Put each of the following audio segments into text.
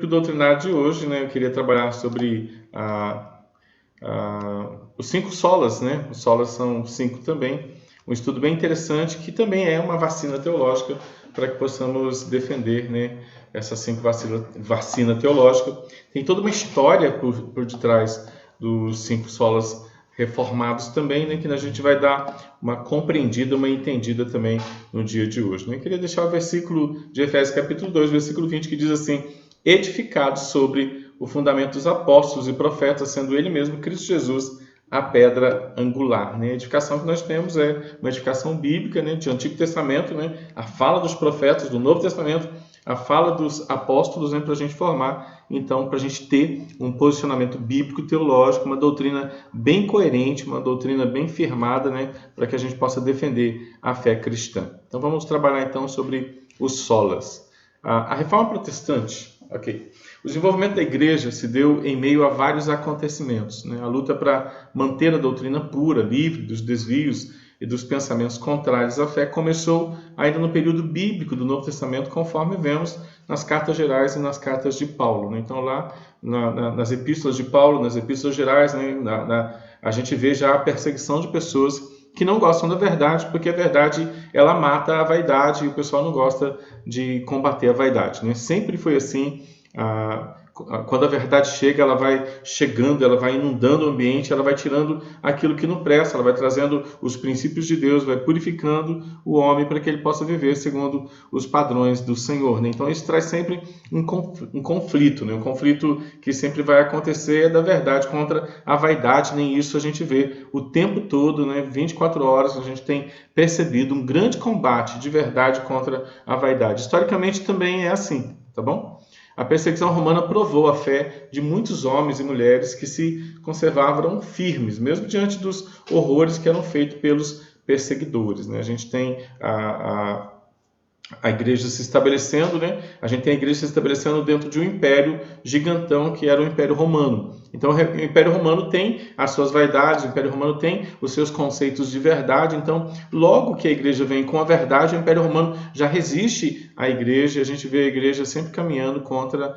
bíblico doutrinário de hoje, né, eu queria trabalhar sobre os 5 solas, né? Os solas são 5 também. Um estudo bem interessante que também é uma vacina teológica para que possamos defender, né, essas 5 vacina teológica. Tem toda uma história por detrás dos 5 solas reformados também, né, que a gente vai dar uma compreendida, uma entendida também no dia de hoje. Né? Eu queria deixar o versículo de Efésios capítulo 2, versículo 20, que diz assim: edificados sobre o fundamento dos apóstolos e profetas, sendo ele mesmo, Cristo Jesus, a pedra angular. Né? A edificação que nós temos é uma edificação bíblica, né, de Antigo Testamento, né, a fala dos profetas, do Novo Testamento, a fala dos apóstolos, né, para a gente formar, então, para a gente ter um posicionamento bíblico teológico, uma doutrina bem coerente, uma doutrina bem firmada, né, para que a gente possa defender a fé cristã. Então, vamos trabalhar então sobre os solas. A Reforma Protestante, ok. O desenvolvimento da igreja se deu em meio a vários acontecimentos, né? A luta para manter a doutrina pura, livre dos desvios e dos pensamentos contrários à fé começou ainda no período bíblico do Novo Testamento, conforme vemos nas cartas gerais e nas cartas de Paulo, né? Então, lá nas epístolas de Paulo, nas epístolas gerais, né, a gente vê já a perseguição de pessoas que não gostam da verdade, porque a verdade ela mata a vaidade e o pessoal não gosta de combater a vaidade, né? Sempre foi assim. Quando a verdade chega, ela vai chegando, ela vai inundando o ambiente, ela vai tirando aquilo que não presta, ela vai trazendo os princípios de Deus, vai purificando o homem para que ele possa viver segundo os padrões do Senhor, né? Então isso traz sempre um conflito, né? Um conflito que sempre vai acontecer da verdade contra a vaidade, nem isso a gente vê o tempo todo, né? 24 horas a gente tem percebido um grande combate de verdade contra a vaidade. Historicamente também é assim, tá bom? A perseguição romana provou a fé de muitos homens e mulheres que se conservavam firmes, mesmo diante dos horrores que eram feitos pelos perseguidores, né? A gente tem a igreja se estabelecendo, né? A gente tem a igreja se estabelecendo dentro de um império gigantão que era o Império Romano. Então, o Império Romano tem as suas vaidades, o Império Romano tem os seus conceitos de verdade. Então, logo que a igreja vem com a verdade, o Império Romano já resiste à igreja. A gente vê a igreja sempre caminhando contra,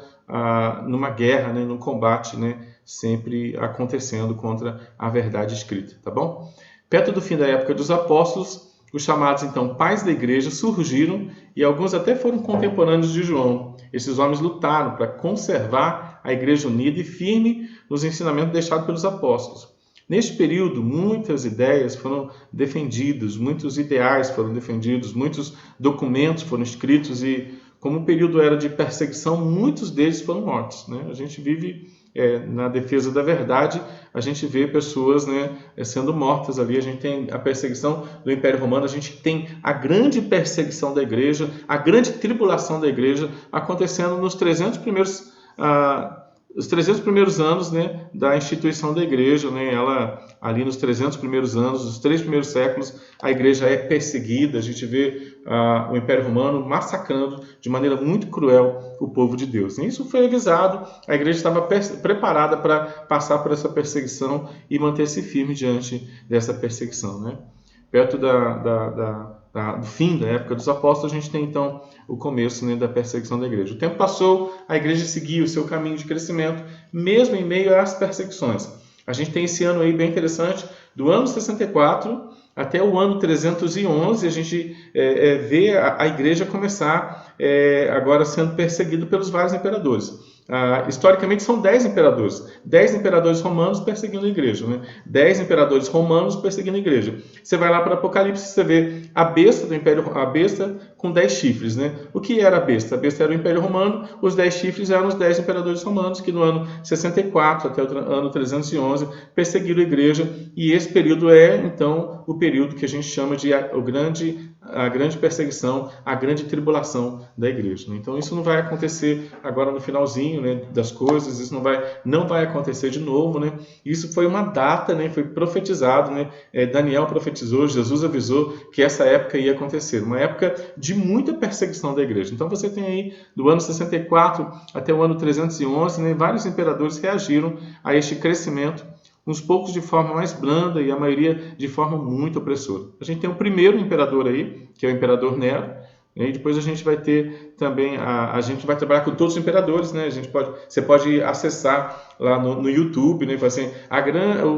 numa guerra, né? Num combate, né? Sempre acontecendo contra a verdade escrita, tá bom? Perto do fim da época dos apóstolos, os chamados, então, pais da igreja surgiram e alguns até foram contemporâneos de João. Esses homens lutaram para conservar a igreja unida e firme nos ensinamentos deixados pelos apóstolos. Neste período, muitas ideias foram defendidas, muitos ideais foram defendidos, muitos documentos foram escritos e, como o período era de perseguição, muitos deles foram mortos, né? A gente vive na defesa da verdade, a gente vê pessoas, né, sendo mortas ali. A gente tem a perseguição do Império Romano, a gente tem a grande perseguição da igreja, a grande tribulação da igreja acontecendo nos 300 primeiros anos, né, da instituição da igreja, né? Ela, ali nos 300 primeiros anos, os 3 primeiros séculos, a igreja é perseguida. A gente vê o Império Romano massacrando de maneira muito cruel o povo de Deus. E isso foi avisado, a igreja estava preparada para passar por essa perseguição e manter-se firme diante dessa perseguição, né? Perto do fim da época dos apóstolos, a gente tem então o começo, né, da perseguição da igreja. O tempo passou, a igreja seguiu o seu caminho de crescimento, mesmo em meio às perseguições. A gente tem esse ano aí bem interessante, do ano 64 até o ano 311, a gente vê a igreja começar agora sendo perseguida pelos vários imperadores. Historicamente são 10 imperadores romanos perseguindo a igreja, né? 10 imperadores romanos perseguindo a igreja. Você vai lá para Apocalipse, você vê a besta do império, a besta com 10 chifres, né? O que era a besta? A besta era o Império Romano, os 10 chifres eram os 10 imperadores romanos que no ano 64 até o ano 311 perseguiram a igreja, e esse período é então o período que a gente chama de a grande perseguição, a grande tribulação da igreja, né? Então isso não vai acontecer agora no finalzinho, né, das coisas, isso não vai acontecer de novo, né? Isso foi uma data, né, foi profetizado, né? Daniel profetizou, Jesus avisou que essa época ia acontecer, uma época de muita perseguição da igreja. Então você tem aí do ano 64 até o ano 311, né, vários imperadores reagiram a este crescimento, uns poucos de forma mais branda e a maioria de forma muito opressora. A gente tem o primeiro imperador aí, que é o imperador Nero, E depois a gente vai ter também, a gente vai trabalhar com todos os imperadores, né? Você pode acessar lá no YouTube, né? Assim,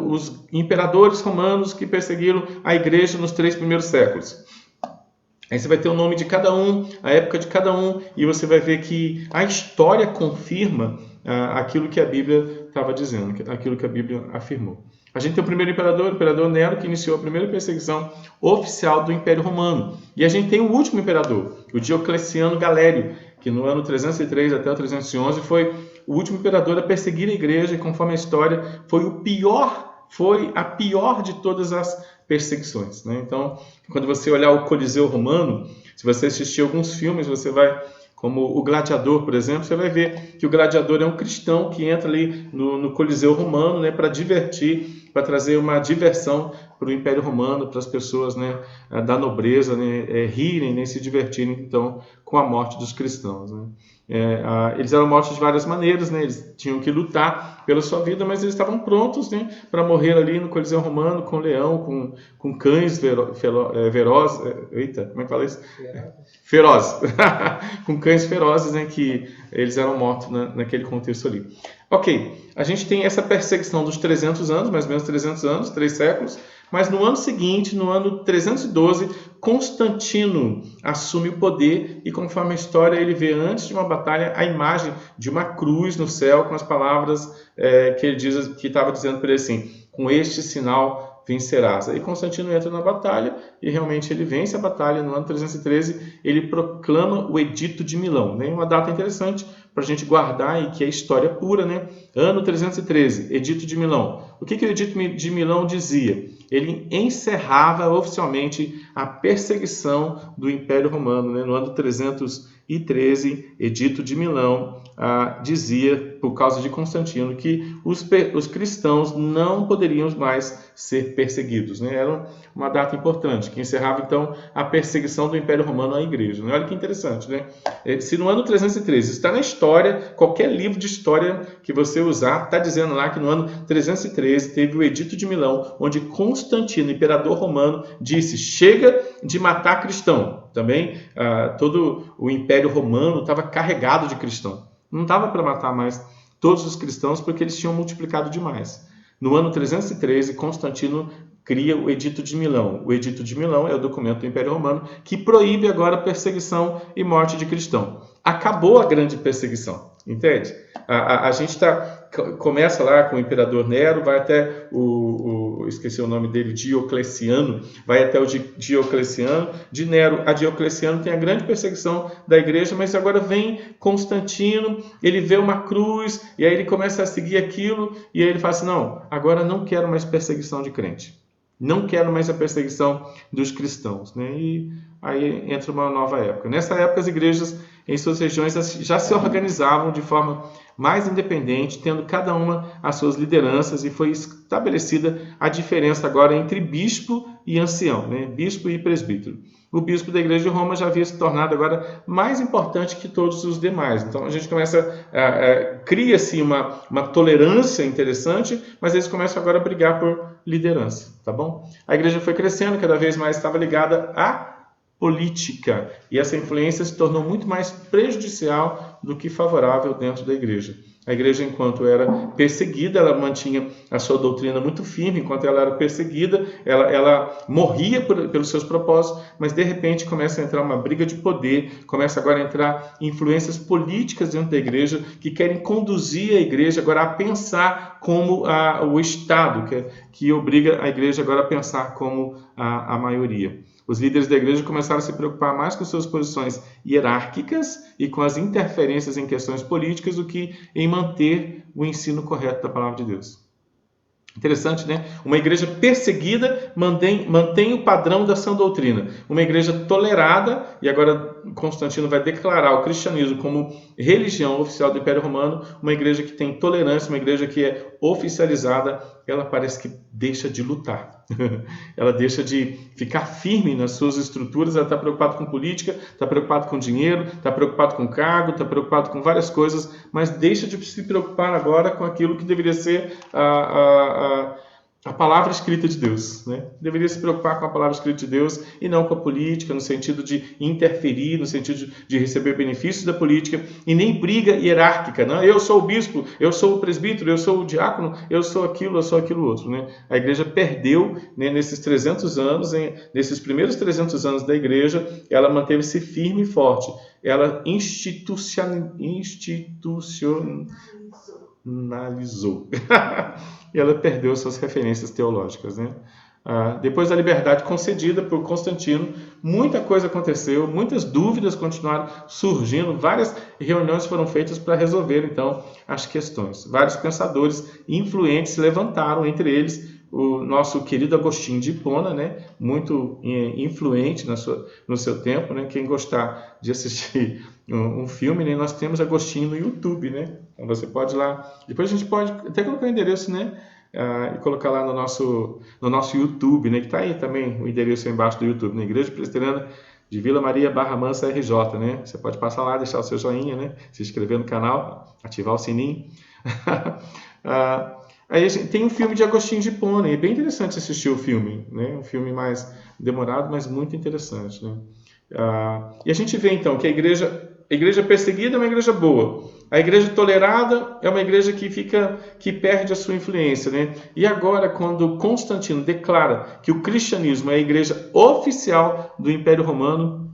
os imperadores romanos que perseguiram a igreja nos 3 primeiros séculos. Aí você vai ter o nome de cada um, a época de cada um, e você vai ver que a história confirma aquilo que a Bíblia estava dizendo, aquilo que a Bíblia afirmou. A gente tem o primeiro imperador, o imperador Nero, que iniciou a primeira perseguição oficial do Império Romano. E a gente tem o último imperador, o Diocleciano Galério, que no ano 303 até o 311 foi o último imperador a perseguir a igreja, e conforme a história, foi a pior de todas as perseguições, né? Então, quando você olhar o Coliseu Romano, se você assistir alguns filmes, você vai, como o Gladiador, por exemplo, você vai ver que o gladiador é um cristão que entra ali no Coliseu Romano, né, para divertir, para trazer uma diversão para o Império Romano, para as pessoas, né, da nobreza, né, rirem, né, se divertirem então com a morte dos cristãos, né? Eles eram mortos de várias maneiras, né? Eles tinham que lutar pela sua vida, mas eles estavam prontos, né, para morrer ali no Coliseu Romano com leão, com cães ferozes. Eita, como é que fala isso? Ferozes. Com cães ferozes, né, que eles eram mortos naquele contexto ali. Ok, a gente tem essa perseguição dos 300 anos, mais ou menos 300 anos, 3 séculos, mas no ano seguinte, no ano 312, Constantino assume o poder e, conforme a história, ele vê antes de uma batalha a imagem de uma cruz no céu com as palavras que ele estava dizendo para ele assim: com este sinal vencerás. Aí Constantino entra na batalha e realmente ele vence a batalha. No ano 313 ele proclama o Edito de Milão, né? Uma data interessante para a gente guardar e que é história pura, né? Ano 313, Edito de Milão. O que o Edito de Milão dizia? Ele encerrava oficialmente a perseguição do Império Romano, né? No ano 313, Edito de Milão dizia, por causa de Constantino, que os cristãos não poderiam mais ser perseguidos, né? Era uma data importante, que encerrava então a perseguição do Império Romano à igreja, né? Olha que interessante, né? Se no ano 313 está na história, qualquer livro de história que você usar, está dizendo lá que no ano 313 teve o Edito de Milão, onde Constantino, imperador romano, disse: chega de matar cristão. Também todo o Império Romano estava carregado de cristão. Não dava para matar mais todos os cristãos porque eles tinham multiplicado demais. No ano 313, Constantino cria o Edito de Milão. O Edito de Milão é o documento do Império Romano que proíbe agora a perseguição e morte de cristão. Acabou a grande perseguição, entende? A gente começa lá com o imperador Nero, vai até esqueci o nome dele, Diocleciano, vai até o Diocleciano. De Nero a Diocleciano tem a grande perseguição da igreja, mas agora vem Constantino, ele vê uma cruz, e aí ele começa a seguir aquilo, e aí ele fala assim: não, agora não quero mais perseguição de crente. Não quero mais a perseguição dos cristãos, né? E aí entra uma nova época. Nessa época, as igrejas em suas regiões já se organizavam de forma mais independente, tendo cada uma as suas lideranças, e foi estabelecida a diferença agora entre bispo e ancião, né? Bispo e presbítero. O bispo da igreja de Roma já havia se tornado agora mais importante que todos os demais. Então a gente cria-se uma tolerância interessante, mas eles começam agora a brigar por liderança, tá bom? A igreja foi crescendo, cada vez mais estava ligada à política, e essa influência se tornou muito mais prejudicial do que favorável dentro da igreja. A igreja, enquanto era perseguida, ela mantinha a sua doutrina muito firme. Enquanto ela era perseguida, ela morria pelos seus propósitos, mas de repente começa a entrar uma briga de poder, começa agora a entrar influências políticas dentro da igreja que querem conduzir a igreja agora a pensar como o Estado, que obriga a igreja agora a pensar como a maioria. Os líderes da igreja começaram a se preocupar mais com suas posições hierárquicas e com as interferências em questões políticas do que em manter o ensino correto da palavra de Deus. Interessante, né? Uma igreja perseguida mantém o padrão da sã doutrina. Uma igreja tolerada, e agora Constantino vai declarar o cristianismo como religião oficial do Império Romano, uma igreja que tem tolerância, uma igreja que é oficializada, ela parece que deixa de lutar. Ela deixa de ficar firme nas suas estruturas, ela está preocupada com política, está preocupada com dinheiro, está preocupada com cargo, está preocupada com várias coisas, mas deixa de se preocupar agora com aquilo que deveria ser a palavra escrita de Deus, né? Deveria se preocupar com a palavra escrita de Deus e não com a política, no sentido de interferir, no sentido de receber benefícios da política, e nem briga hierárquica, né? Eu sou o bispo, eu sou o presbítero, eu sou o diácono, eu sou aquilo outro, né? A igreja perdeu, né, nesses 300 anos, nesses primeiros 300 anos da igreja, ela manteve-se firme e forte. Ela institucionalizou. E ela perdeu suas referências teológicas, né? Depois da liberdade concedida por Constantino, muita coisa aconteceu, muitas dúvidas continuaram surgindo, várias reuniões foram feitas para resolver, então, as questões. Vários pensadores influentes se levantaram, entre eles o nosso querido Agostinho de Hipona, né? Muito influente no seu tempo, né? Quem gostar de assistir um filme, né? Nós temos Agostinho no YouTube, né? Então você pode ir lá. Depois a gente pode até colocar o endereço, né? E colocar lá no nosso YouTube, né? Que está aí também o endereço aí embaixo do YouTube, na Igreja Presbiteriana de Vila Maria Barra Mansa RJ, né? Você pode passar lá, deixar o seu joinha, né? Se inscrever no canal, ativar o sininho. Aí a gente tem um filme de Agostinho de Hipona, e é bem interessante assistir o filme, né? Um filme mais demorado, mas muito interessante, né? E a gente vê então que a igreja perseguida é uma igreja boa, a igreja tolerada é uma igreja que perde a sua influência, né? E agora, quando Constantino declara que o cristianismo é a igreja oficial do Império Romano,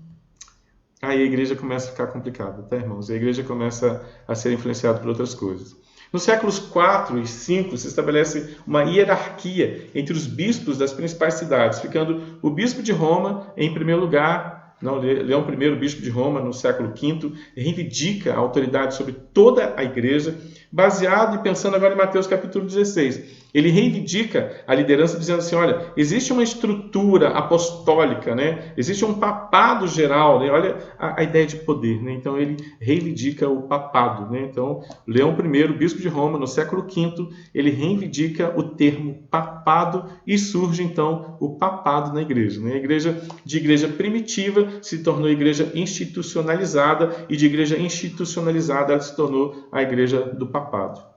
aí a igreja começa a ficar complicada, tá, irmãos? A igreja começa a ser influenciada por outras coisas. Nos séculos 4 e 5 se estabelece uma hierarquia entre os bispos das principais cidades, ficando o bispo de Roma em primeiro lugar. Não, Leão I, bispo de Roma, no século V, reivindica a autoridade sobre toda a igreja, baseado e pensando agora em Mateus capítulo 16. Ele reivindica a liderança dizendo assim, olha, existe uma estrutura apostólica, né? Existe um papado geral, né? Olha a ideia de poder, né? Então ele reivindica o papado, né? Então Leão I, bispo de Roma, no século V, ele reivindica o termo papado e surge então o papado na igreja, né? A igreja de igreja primitiva se tornou igreja institucionalizada e de igreja institucionalizada ela se tornou a igreja do papado.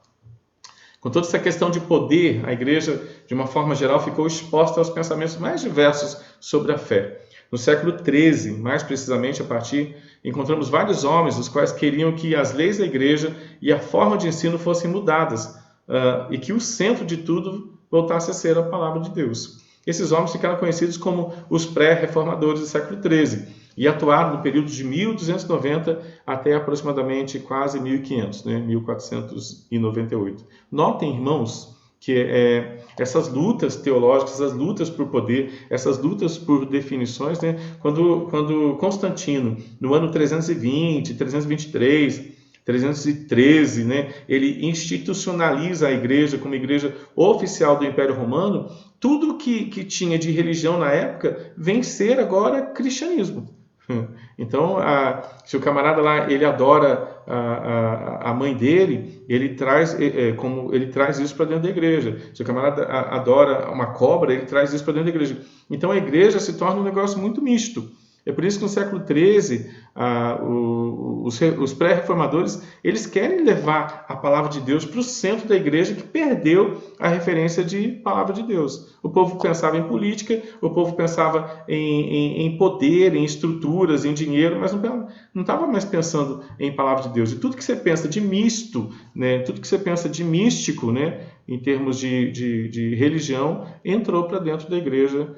Com toda essa questão de poder, a igreja, de uma forma geral, ficou exposta aos pensamentos mais diversos sobre a fé. No século XIII, mais precisamente, encontramos vários homens, os quais queriam que as leis da igreja e a forma de ensino fossem mudadas, e que o centro de tudo voltasse a ser a palavra de Deus. Esses homens ficaram conhecidos como os pré-reformadores do século XIII e atuaram no período de 1290 até aproximadamente quase 1500, né? 1498. Notem, irmãos, que essas lutas teológicas, essas lutas por poder, essas lutas por definições, né? Quando Constantino, no ano 320, 323, 313, né, ele institucionaliza a igreja como igreja oficial do Império Romano, tudo que tinha de religião na época vem ser agora cristianismo. Então, se o camarada lá ele adora a mãe dele, ele traz isso para dentro da igreja. Se o camarada adora uma cobra, ele traz isso para dentro da igreja. Então, a igreja se torna um negócio muito misto. É por isso que no século XIII, os pré-reformadores eles querem levar a palavra de Deus para o centro da igreja que perdeu a referência de palavra de Deus. O povo pensava em política, o povo pensava em poder, em estruturas, em dinheiro, mas não estava mais pensando em palavra de Deus. E tudo que você pensa de misto, né, tudo que você pensa de místico, né, em termos de religião, entrou para dentro da igreja,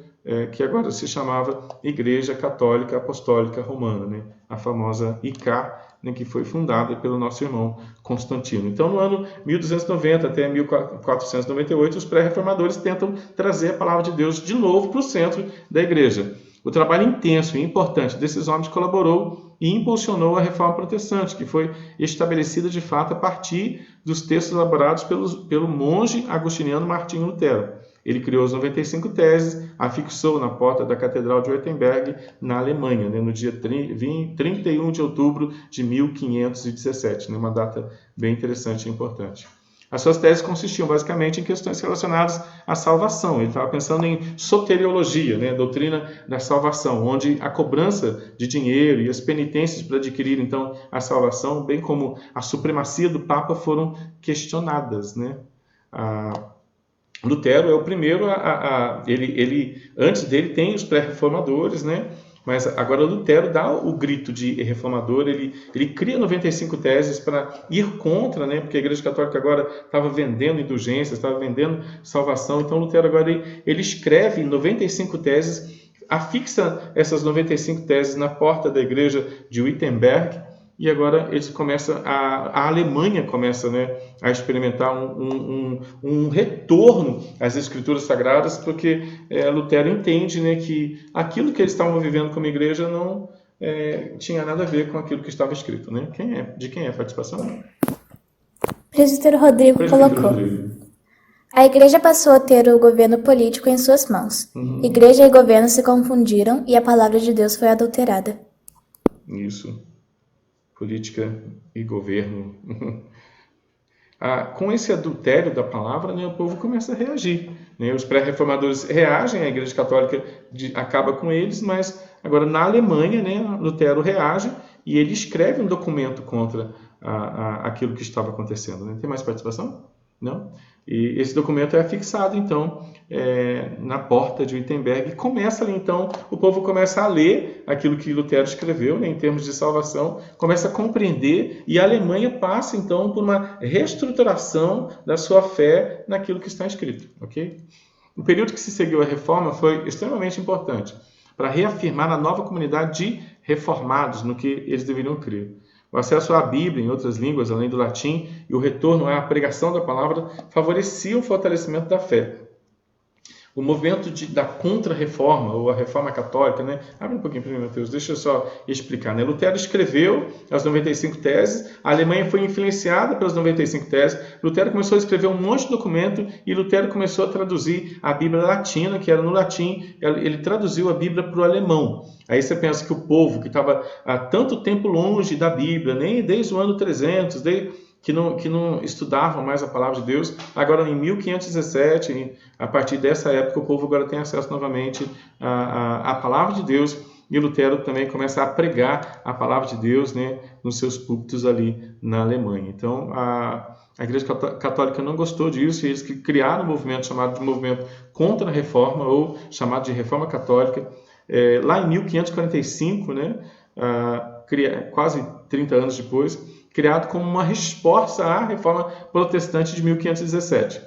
que agora se chamava Igreja Católica Apostólica Romana, né? A famosa ICA, né, que foi fundada pelo nosso irmão Constantino. Então, no ano 1290 até 1498, os pré-reformadores tentam trazer a palavra de Deus de novo para o centro da igreja. O trabalho intenso e importante desses homens colaborou e impulsionou a reforma protestante, que foi estabelecida de fato a partir dos textos elaborados pelo monge agostiniano Martinho Lutero. Ele criou as 95 teses, afixou na porta da Catedral de Wittenberg, na Alemanha, né, no dia 31 de outubro de 1517, né, uma data bem interessante e importante. As suas teses consistiam basicamente em questões relacionadas à salvação. Ele estava pensando em soteriologia, né, a doutrina da salvação, onde a cobrança de dinheiro e as penitências para adquirir então a salvação, bem como a supremacia do Papa, foram questionadas, né? Lutero é o primeiro ele antes dele tem os pré-reformadores, né? Mas agora Lutero dá o grito de reformador, ele cria 95 teses para ir contra, né? Porque a Igreja Católica agora estava vendendo indulgências, estava vendendo salvação, então Lutero agora ele escreve 95 teses, afixa essas 95 teses na porta da igreja de Wittenberg, e agora eles começam, a Alemanha começa, né, a experimentar um retorno às Escrituras Sagradas, porque Lutero entende, né, que aquilo que eles estavam vivendo como igreja não tinha nada a ver com aquilo que estava escrito. Né? De quem é a participação? Presbítero Rodrigo Presbítero colocou. Rodrigo. A igreja passou a ter o governo político em suas mãos. Igreja e governo se confundiram e a palavra de Deus foi adulterada. Isso. Política e governo. Com esse adultério da palavra, né, o povo começa a reagir. Né? Os pré-reformadores reagem, a Igreja Católica acaba com eles, mas agora na Alemanha, né, Lutero reage e ele escreve um documento contra aquilo que estava acontecendo. Né? Tem mais participação? Não? E esse documento é fixado, então, na porta de Wittenberg. E começa ali, então, o povo começa a ler aquilo que Lutero escreveu, né, em termos de salvação, começa a compreender, e a Alemanha passa, então, por uma reestruturação da sua fé naquilo que está escrito. Okay? O período que se seguiu à reforma foi extremamente importante para reafirmar a nova comunidade de reformados no que eles deveriam crer. O acesso à Bíblia em outras línguas, além do latim, e o retorno à pregação da palavra favoreciam o fortalecimento da fé. O movimento da contra-reforma, ou a reforma católica, né? Abre um pouquinho para mim, Mateus, deixa eu só explicar. Né? Lutero escreveu as 95 teses, a Alemanha foi influenciada pelas 95 teses, Lutero começou a escrever um monte de documento e Lutero começou a traduzir a Bíblia latina, que era no latim, ele traduziu a Bíblia para o alemão. Aí você pensa que o povo que estava há tanto tempo longe da Bíblia, nem desde o ano 300, que não estudavam mais a palavra de Deus, agora em 1517, a partir dessa época, o povo agora tem acesso novamente à palavra de Deus, e Lutero também começa a pregar a palavra de Deus, né, nos seus púlpitos ali na Alemanha. Então, a Igreja Católica não gostou disso, e eles criaram um movimento chamado de movimento contra a reforma, ou chamado de Reforma Católica, lá em 1545, né, quase 30 anos depois, criado como uma resposta à reforma protestante de 1517.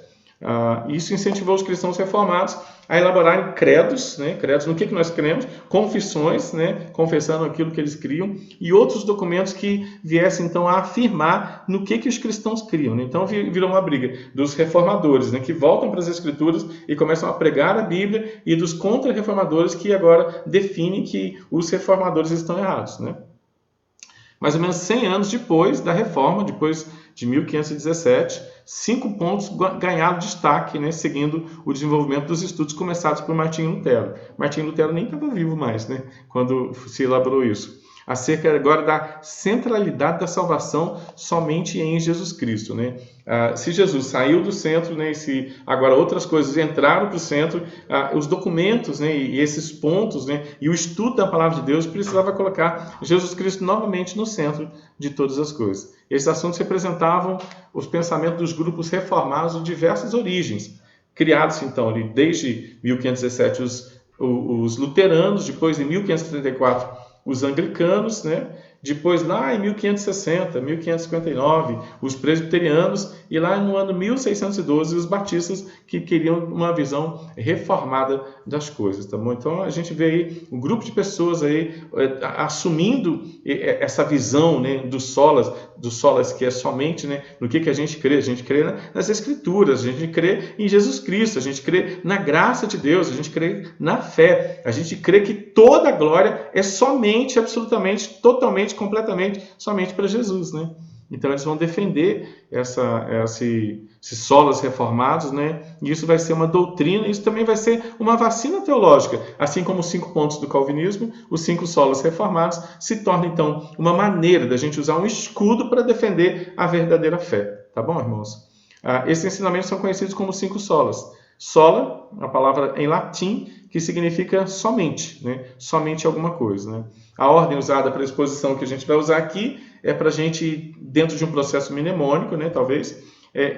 Isso incentivou os cristãos reformados a elaborarem credos, né, credos no que nós cremos, confissões, né, confessando aquilo que eles criam, e outros documentos que viessem então a afirmar no que os cristãos criam. Né? Então virou uma briga dos reformadores, né, que voltam para as Escrituras e começam a pregar a Bíblia, e dos contra-reformadores que agora definem que os reformadores estão errados. Né? Mais ou menos 100 anos depois da reforma, depois de 1517, 5 pontos ganharam destaque, né, seguindo o desenvolvimento dos estudos começados por Martinho Lutero. Martinho Lutero nem estava vivo mais, né, quando se elaborou isso. Acerca agora da centralidade da salvação somente em Jesus Cristo. Né? Se Jesus saiu do centro, né, e se agora outras coisas entraram para o centro, os documentos, né, e esses pontos, né, e o estudo da palavra de Deus precisava colocar Jesus Cristo novamente no centro de todas as coisas. Esses assuntos representavam os pensamentos dos grupos reformados de diversas origens, criados então ali desde 1517 os luteranos, depois em 1534 os anglicanos, né? Depois lá em 1560, 1559, os presbiterianos, e lá no ano 1612 os batistas, que queriam uma visão reformada das coisas, tá bom? Então a gente vê aí um grupo de pessoas aí assumindo essa visão, né, do solas que é somente, né, no que a gente crê nas Escrituras, a gente crê em Jesus Cristo, a gente crê na graça de Deus, a gente crê na fé, a gente crê que toda a glória é somente, absolutamente, totalmente, completamente, somente para Jesus, né? Então eles vão defender esses solas reformados, né? E isso vai ser uma doutrina, isso também vai ser uma vacina teológica, assim como os 5 pontos do calvinismo, os 5 solas reformados se torna então uma maneira da gente usar um escudo para defender a verdadeira fé, tá bom, irmãos? Esses ensinamentos são conhecidos como 5 solas. Sola, a palavra em latim que significa somente, né? Somente alguma coisa, né? A ordem usada para a exposição que a gente vai usar aqui é para a gente, dentro de um processo mnemônico, né, talvez,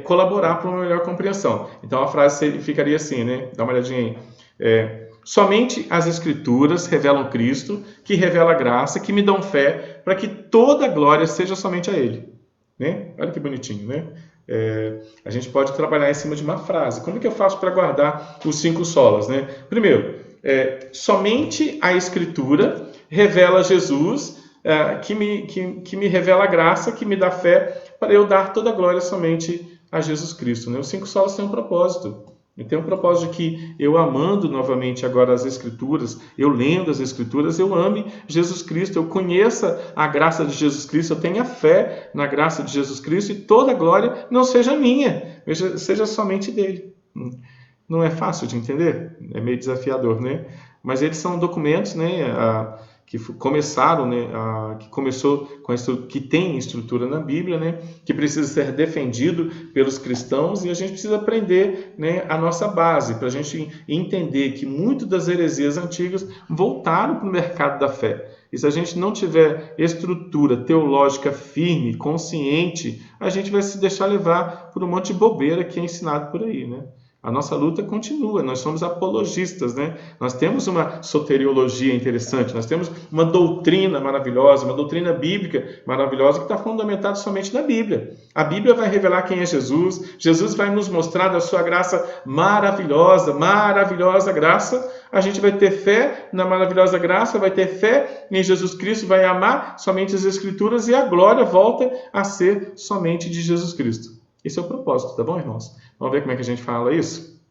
colaborar para uma melhor compreensão. Então a frase ficaria assim, né? Dá uma olhadinha aí. Somente as Escrituras revelam Cristo, que revela a graça, que me dão fé, para que toda a glória seja somente a Ele. Né? Olha que bonitinho, né? A gente pode trabalhar em cima de uma frase. Como é que eu faço para guardar os 5 solas? Né? Primeiro, somente a Escritura revela Jesus, que me revela a graça, que me dá fé, para eu dar toda a glória somente a Jesus Cristo. Né? Os 5 solas têm um propósito. E tem um propósito de que eu amando novamente agora as Escrituras, eu lendo as Escrituras, eu ame Jesus Cristo, eu conheça a graça de Jesus Cristo, eu tenha fé na graça de Jesus Cristo e toda a glória não seja minha, seja somente dele. Não é fácil de entender? É meio desafiador, né? Mas eles são documentos, né, que começaram, né, que começou com que tem estrutura na Bíblia, né, que precisa ser defendido pelos cristãos, e a gente precisa aprender, né, a nossa base para a gente entender que muitas das heresias antigas voltaram para o mercado da fé. E se a gente não tiver estrutura teológica firme, consciente, a gente vai se deixar levar por um monte de bobeira que é ensinado por aí, né? A nossa luta continua, nós somos apologistas, né? Nós temos uma soteriologia interessante, nós temos uma doutrina maravilhosa, uma doutrina bíblica maravilhosa que está fundamentada somente na Bíblia. A Bíblia vai revelar quem é Jesus, Jesus vai nos mostrar da sua graça maravilhosa, maravilhosa graça. A gente vai ter fé na maravilhosa graça, vai ter fé em Jesus Cristo, vai amar somente as Escrituras e a glória volta a ser somente de Jesus Cristo. Esse é o propósito, tá bom, irmãos? Vamos ver como é que a gente fala isso?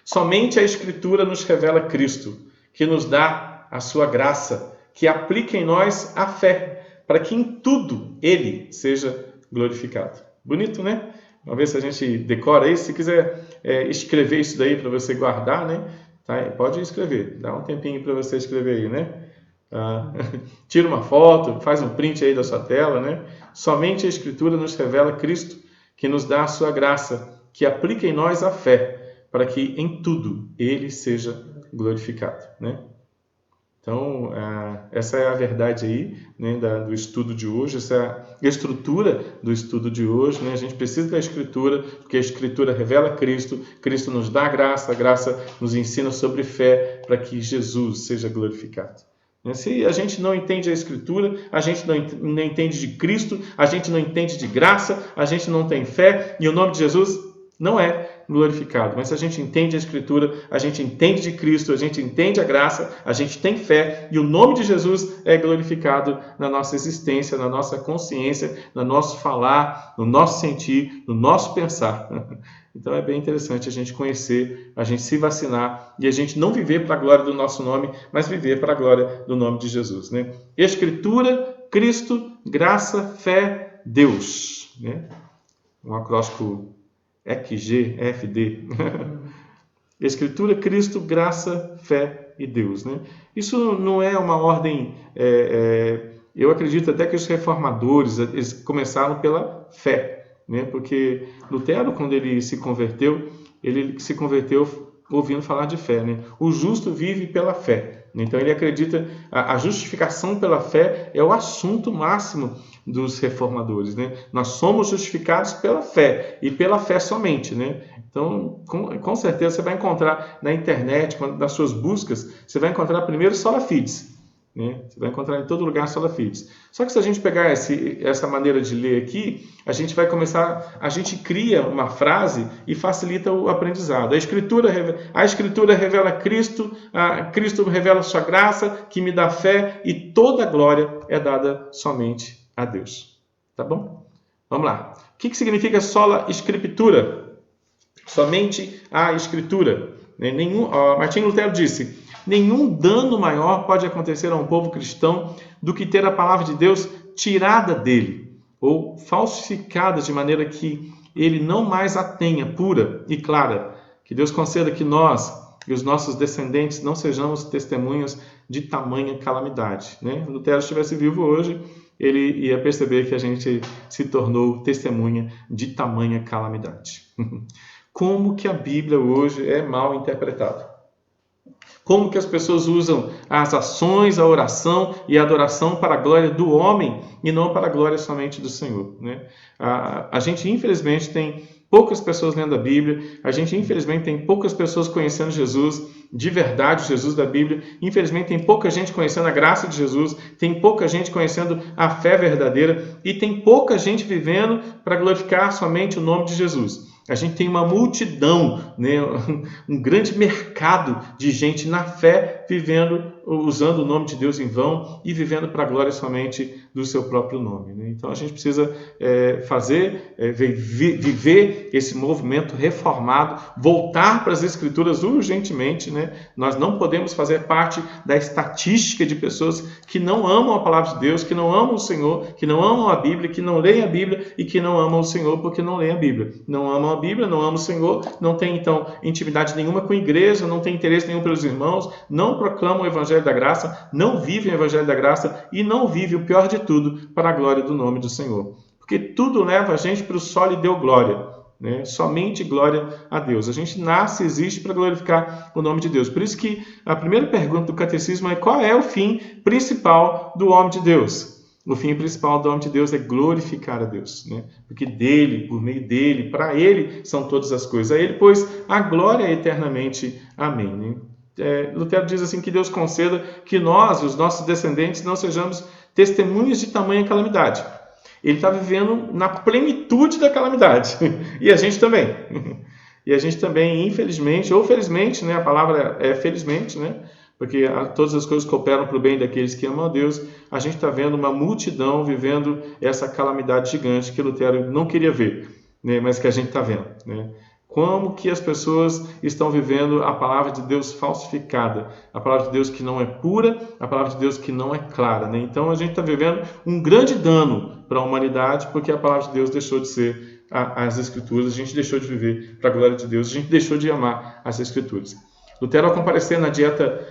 Somente a Escritura nos revela Cristo, que nos dá a sua graça, que aplica em nós a fé, para que em tudo Ele seja glorificado. Bonito, né? Vamos ver se a gente decora isso. Se quiser escrever isso daí para você guardar, né? Tá? Pode escrever. Dá um tempinho para você escrever aí, né? Tira uma foto, faz um print aí da sua tela, né? Somente a Escritura nos revela Cristo, que nos dá a sua graça, que aplica em nós a fé, para que em tudo Ele seja glorificado, né? Então, essa é a verdade aí, né, do estudo de hoje, essa é a estrutura do estudo de hoje, né? A gente precisa da Escritura, porque a Escritura revela Cristo, Cristo nos dá a graça nos ensina sobre fé, para que Jesus seja glorificado. Se a gente não entende a Escritura, a gente não entende de Cristo, a gente não entende de graça, a gente não tem fé, e o nome de Jesus não é glorificado. Mas se a gente entende a Escritura, a gente entende de Cristo, a gente entende a graça, a gente tem fé, e o nome de Jesus é glorificado na nossa existência, na nossa consciência, no nosso falar, no nosso sentir, no nosso pensar. Então é bem interessante a gente conhecer, a gente se vacinar e a gente não viver para a glória do nosso nome, mas viver para a glória do nome de Jesus, né? Escritura, Cristo, graça, fé, Deus, né? Um acróstico EQG, FD. Escritura, Cristo, graça, fé e Deus, né? Isso não é uma ordem... eu acredito até que os reformadores eles começaram pela fé, né? Porque Lutero, quando ele se converteu ouvindo falar de fé, né? O justo vive pela fé. Então ele acredita, a justificação pela fé é o assunto máximo dos reformadores, né? Nós somos justificados pela fé e pela fé somente, né? Então, com certeza você vai encontrar na internet, nas suas buscas, você vai encontrar primeiro sola fides, né? Você vai encontrar em todo lugar sola fides. Só que se a gente pegar essa maneira de ler aqui, a gente cria uma frase e facilita o aprendizado. A Escritura revela Cristo, Cristo revela a sua graça, que me dá fé, e toda a glória é dada somente a Deus. Tá bom? Vamos lá. O que significa sola Scriptura? Somente a Escritura. Martinho Lutero disse: nenhum dano maior pode acontecer a um povo cristão do que ter a palavra de Deus tirada dele, ou falsificada de maneira que ele não mais a tenha pura e clara. Que Deus conceda que nós e os nossos descendentes não sejamos testemunhas de tamanha calamidade, né? Se Lutero estivesse vivo hoje, ele ia perceber que a gente se tornou testemunha de tamanha calamidade. Como que a Bíblia hoje é mal interpretada? Como que as pessoas usam as ações, a oração e a adoração para a glória do homem e não para a glória somente do Senhor, né? A gente, infelizmente, tem poucas pessoas lendo a Bíblia, a gente, infelizmente, tem poucas pessoas conhecendo Jesus, de verdade, Jesus da Bíblia. Infelizmente, tem pouca gente conhecendo a graça de Jesus, tem pouca gente conhecendo a fé verdadeira e tem pouca gente vivendo para glorificar somente o nome de Jesus. A gente tem uma multidão, né, um grande mercado de gente na fé vivendo, usando o nome de Deus em vão e vivendo para a glória somente do seu próprio nome, né? Então a gente precisa viver esse movimento reformado, voltar para as Escrituras urgentemente, né? Nós não podemos fazer parte da estatística de pessoas que não amam a palavra de Deus, que não amam o Senhor, que não amam a Bíblia, que não leem a Bíblia e que não amam o Senhor porque não leem a Bíblia. Não amam a Bíblia, não amam o Senhor, não tem então intimidade nenhuma com a igreja, não tem interesse nenhum pelos irmãos, não proclamam o Evangelho da Graça, não vivem o Evangelho da Graça e não vivem o pior de tudo para a glória do nome do Senhor. Porque tudo leva a gente para o solo e deu glória, né? Somente glória a Deus. A gente nasce e existe para glorificar o nome de Deus. Por isso que a primeira pergunta do catecismo é: qual é o fim principal do homem de Deus? O fim principal do homem de Deus é glorificar a Deus, né? Porque dele, por meio dele, para ele são todas as coisas. A ele, pois, a glória eternamente. Amém, né? Lutero diz assim: que Deus conceda que nós, os nossos descendentes, não sejamos testemunhas de tamanha calamidade. Ele está vivendo na plenitude da calamidade. E a gente também. E a gente também, infelizmente, ou felizmente, né? A palavra é felizmente, né? Porque todas as coisas cooperam para o bem daqueles que amam a Deus. A gente está vendo uma multidão vivendo essa calamidade gigante que Lutero não queria ver, né? Mas que a gente está vendo, né? Como que as pessoas estão vivendo a palavra de Deus falsificada, a palavra de Deus que não é pura, a palavra de Deus que não é clara, né? Então a gente está vivendo um grande dano para a humanidade porque a palavra de Deus deixou de ser as Escrituras, a gente deixou de viver para a glória de Deus, a gente deixou de amar as Escrituras. Lutero, ao comparecer na dieta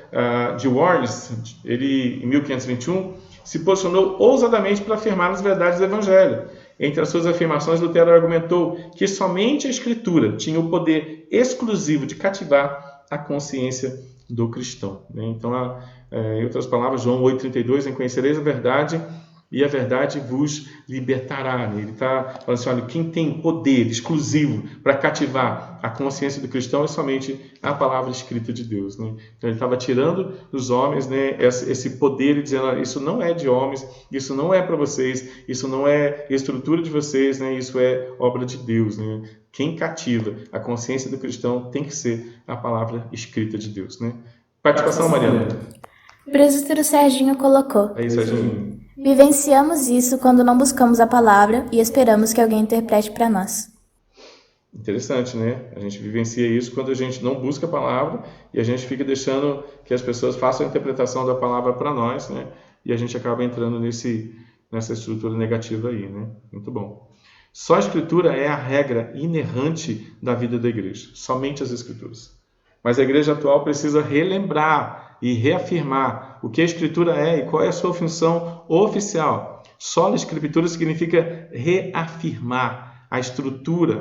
de Worms, ele, em 1521, se posicionou ousadamente para afirmar as verdades do Evangelho. Entre as suas afirmações, Lutero argumentou que somente a Escritura tinha o poder exclusivo de cativar a consciência do cristão, né? Então, em outras palavras, João 8,32, conhecereis a verdade e a verdade vos libertará, né? Ele está falando assim: olha, quem tem poder exclusivo para cativar a consciência do cristão é somente a palavra escrita de Deus, né? Então ele estava tirando dos homens, né, esse poder e dizendo: olha, isso não é de homens, isso não é para vocês, isso não é estrutura de vocês, né? Isso é obra de Deus, né? Quem cativa a consciência do cristão tem que ser a palavra escrita de Deus, né? Participação, Mariana. O presbítero Serginho colocou: Aí, Serginho. Vivenciamos isso quando não buscamos a palavra e esperamos que alguém interprete para nós. Interessante, né? A gente vivencia isso quando a gente não busca a palavra e a gente fica deixando que as pessoas façam a interpretação da palavra para nós, né? E a gente acaba entrando nessa estrutura negativa aí, né? Muito bom. Só a Escritura é a regra inerrante da vida da igreja. Somente as Escrituras. Mas a igreja atual precisa relembrar e reafirmar o que a Escritura é e qual é a sua função oficial. Sola Escritura significa reafirmar a Escritura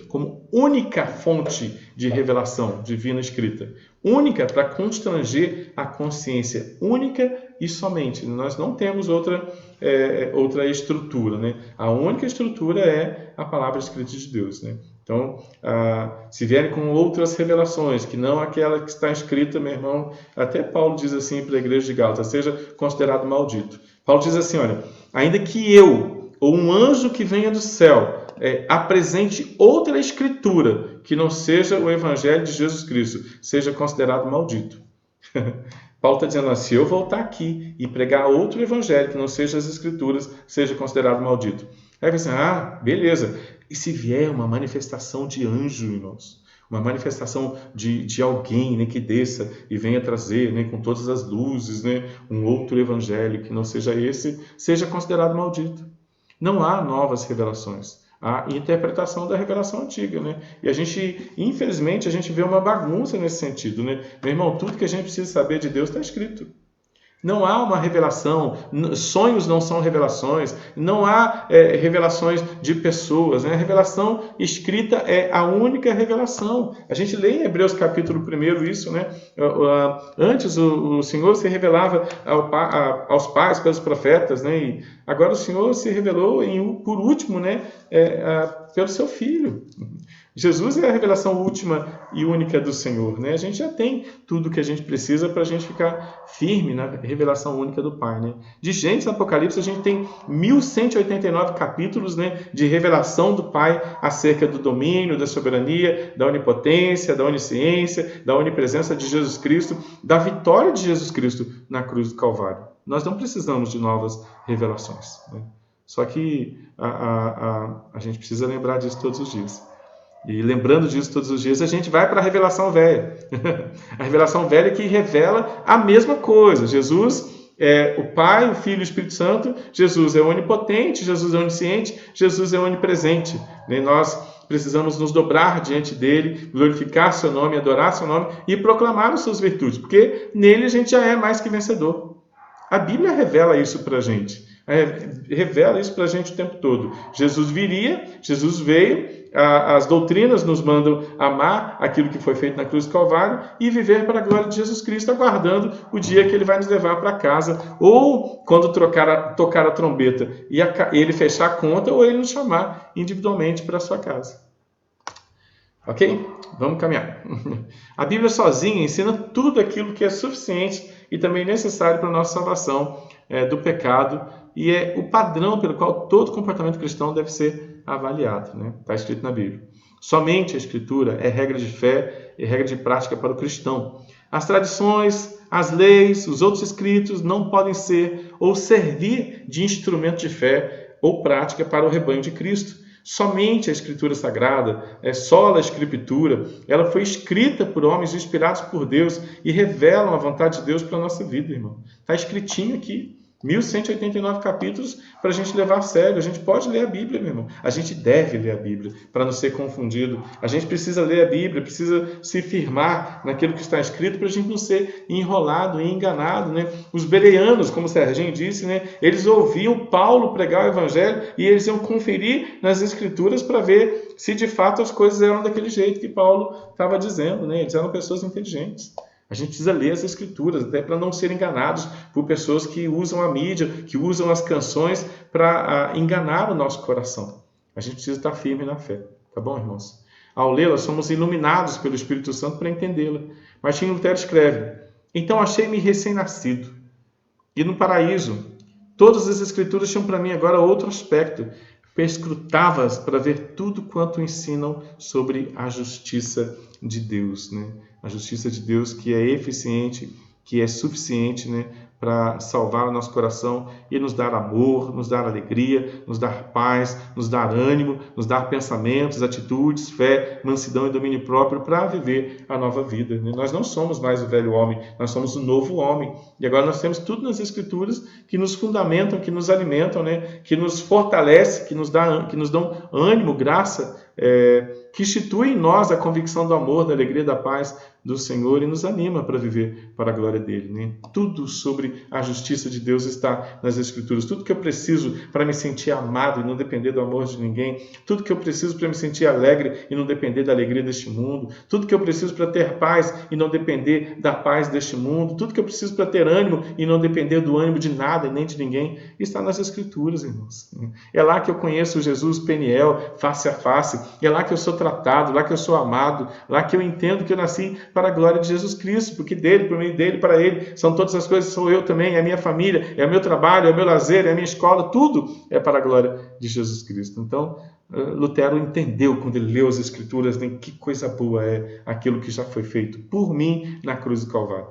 como única fonte de revelação divina escrita. Única para constranger a consciência. Única e somente. Nós não temos outra estrutura, né? A única estrutura é a palavra escrita de Deus, né? Então, se vierem com outras revelações, que não aquela que está escrita, meu irmão, até Paulo diz assim para a igreja de Gálatas: seja considerado maldito. Paulo diz assim: olha, ainda que eu, ou um anjo que venha do céu, apresente outra escritura, que não seja o evangelho de Jesus Cristo, seja considerado maldito. Paulo está dizendo: se eu voltar aqui e pregar outro evangelho, que não seja as escrituras, seja considerado maldito. Aí vai assim: beleza. E se vier uma manifestação de anjo, irmãos? Uma manifestação de alguém, né, que desça e venha trazer, né, com todas as luzes, né, um outro evangelho que não seja esse, seja considerado maldito. Não há novas revelações. Há interpretação da revelação antiga, né? E a gente, infelizmente, a gente vê uma bagunça nesse sentido, né? Meu irmão, tudo que a gente precisa saber de Deus está escrito. Não há uma revelação, sonhos não são revelações, não há revelações de pessoas, né? A revelação escrita é a única revelação. A gente lê em Hebreus capítulo 1 isso, né? Antes o Senhor se revelava aos pais pelos profetas, né? E agora o Senhor se revelou por último, né? Pelo seu Filho. Jesus é a revelação última e única do Senhor, né? A gente já tem tudo que a gente precisa para a gente ficar firme na revelação única do Pai, né? De Gênesis a Apocalipse a gente tem 1189 capítulos, né, de revelação do Pai acerca do domínio, da soberania, da onipotência, da onisciência, da onipresença de Jesus Cristo, da vitória de Jesus Cristo na cruz do Calvário. Nós não precisamos de novas revelações, né? Só que a gente precisa lembrar disso todos os dias. E lembrando disso todos os dias, a gente vai para a revelação velha. A revelação velha que revela a mesma coisa. Jesus é o Pai, o Filho e o Espírito Santo. Jesus é onipotente, Jesus é onisciente, Jesus é onipresente. E nós precisamos nos dobrar diante dele, glorificar seu nome, adorar seu nome e proclamar as suas virtudes, porque nele a gente já é mais que vencedor. A Bíblia revela isso para a gente. Revela isso para a gente o tempo todo. Jesus viria, Jesus veio, as doutrinas nos mandam amar aquilo que foi feito na cruz do Calvário e viver para a glória de Jesus Cristo, aguardando o dia que ele vai nos levar para casa, ou quando tocar a trombeta e ele fechar a conta, ou ele nos chamar individualmente para a sua casa. Ok? Vamos caminhar. A Bíblia sozinha ensina tudo aquilo que é suficiente e também necessário para a nossa salvação do pecado, e é o padrão pelo qual todo comportamento cristão deve ser avaliado, né? Está escrito na Bíblia. Somente a Escritura é regra de fé e regra de prática para o cristão. As tradições, as leis, os outros escritos não podem ser ou servir de instrumento de fé ou prática para o rebanho de Cristo. Somente a Escritura Sagrada, sola Escritura, ela foi escrita por homens inspirados por Deus e revelam a vontade de Deus para a nossa vida, irmão. Está escritinho aqui. 1189 capítulos para a gente levar a sério. A gente pode ler a Bíblia, meu irmão. A gente deve ler a Bíblia para não ser confundido. A gente precisa ler a Bíblia, precisa se firmar naquilo que está escrito para a gente não ser enrolado e enganado, né? Os bereanos, como o Serginho disse, né? Eles ouviam Paulo pregar o Evangelho e eles iam conferir nas Escrituras para ver se de fato as coisas eram daquele jeito que Paulo estava dizendo, né? Eles eram pessoas inteligentes. A gente precisa ler as Escrituras, até para não ser enganados por pessoas que usam a mídia, que usam as canções para enganar o nosso coração. A gente precisa estar firme na fé. Tá bom, irmãos? Ao lê-la, somos iluminados pelo Espírito Santo para entendê-la. Martinho Lutero escreve: então achei-me recém-nascido. E no paraíso, todas as Escrituras tinham para mim agora outro aspecto. Perscrutava-as para ver tudo quanto ensinam sobre a justiça de Deus, né? A justiça de Deus que é eficiente, que é suficiente, né, para salvar o nosso coração e nos dar amor, nos dar alegria, nos dar paz, nos dar ânimo, nos dar pensamentos, atitudes, fé, mansidão e domínio próprio para viver a nova vida, né? Nós não somos mais o velho homem, nós somos o novo homem. E agora nós temos tudo nas Escrituras que nos fundamentam, que nos alimentam, né, que nos fortalecem, que nos dão ânimo, graça, que institui em nós a convicção do amor, da alegria, da paz do Senhor e nos anima para viver para a glória dele, né? Tudo sobre a justiça de Deus está nas Escrituras. Tudo que eu preciso para me sentir amado e não depender do amor de ninguém. Tudo que eu preciso para me sentir alegre e não depender da alegria deste mundo. Tudo que eu preciso para ter paz e não depender da paz deste mundo. Tudo que eu preciso para ter ânimo e não depender do ânimo de nada e nem de ninguém está nas Escrituras, irmãos. É lá que eu conheço Jesus Peniel, face a face. É lá que eu sou tratado, lá que eu sou amado, lá que eu entendo que eu nasci para a glória de Jesus Cristo, porque dele, por mim, dele, para ele, são todas as coisas, sou eu também, é a minha família, é o meu trabalho, é o meu lazer, é a minha escola, tudo é para a glória de Jesus Cristo. Então, Lutero entendeu quando ele leu as Escrituras, né, que coisa boa é aquilo que já foi feito por mim na cruz do Calvário.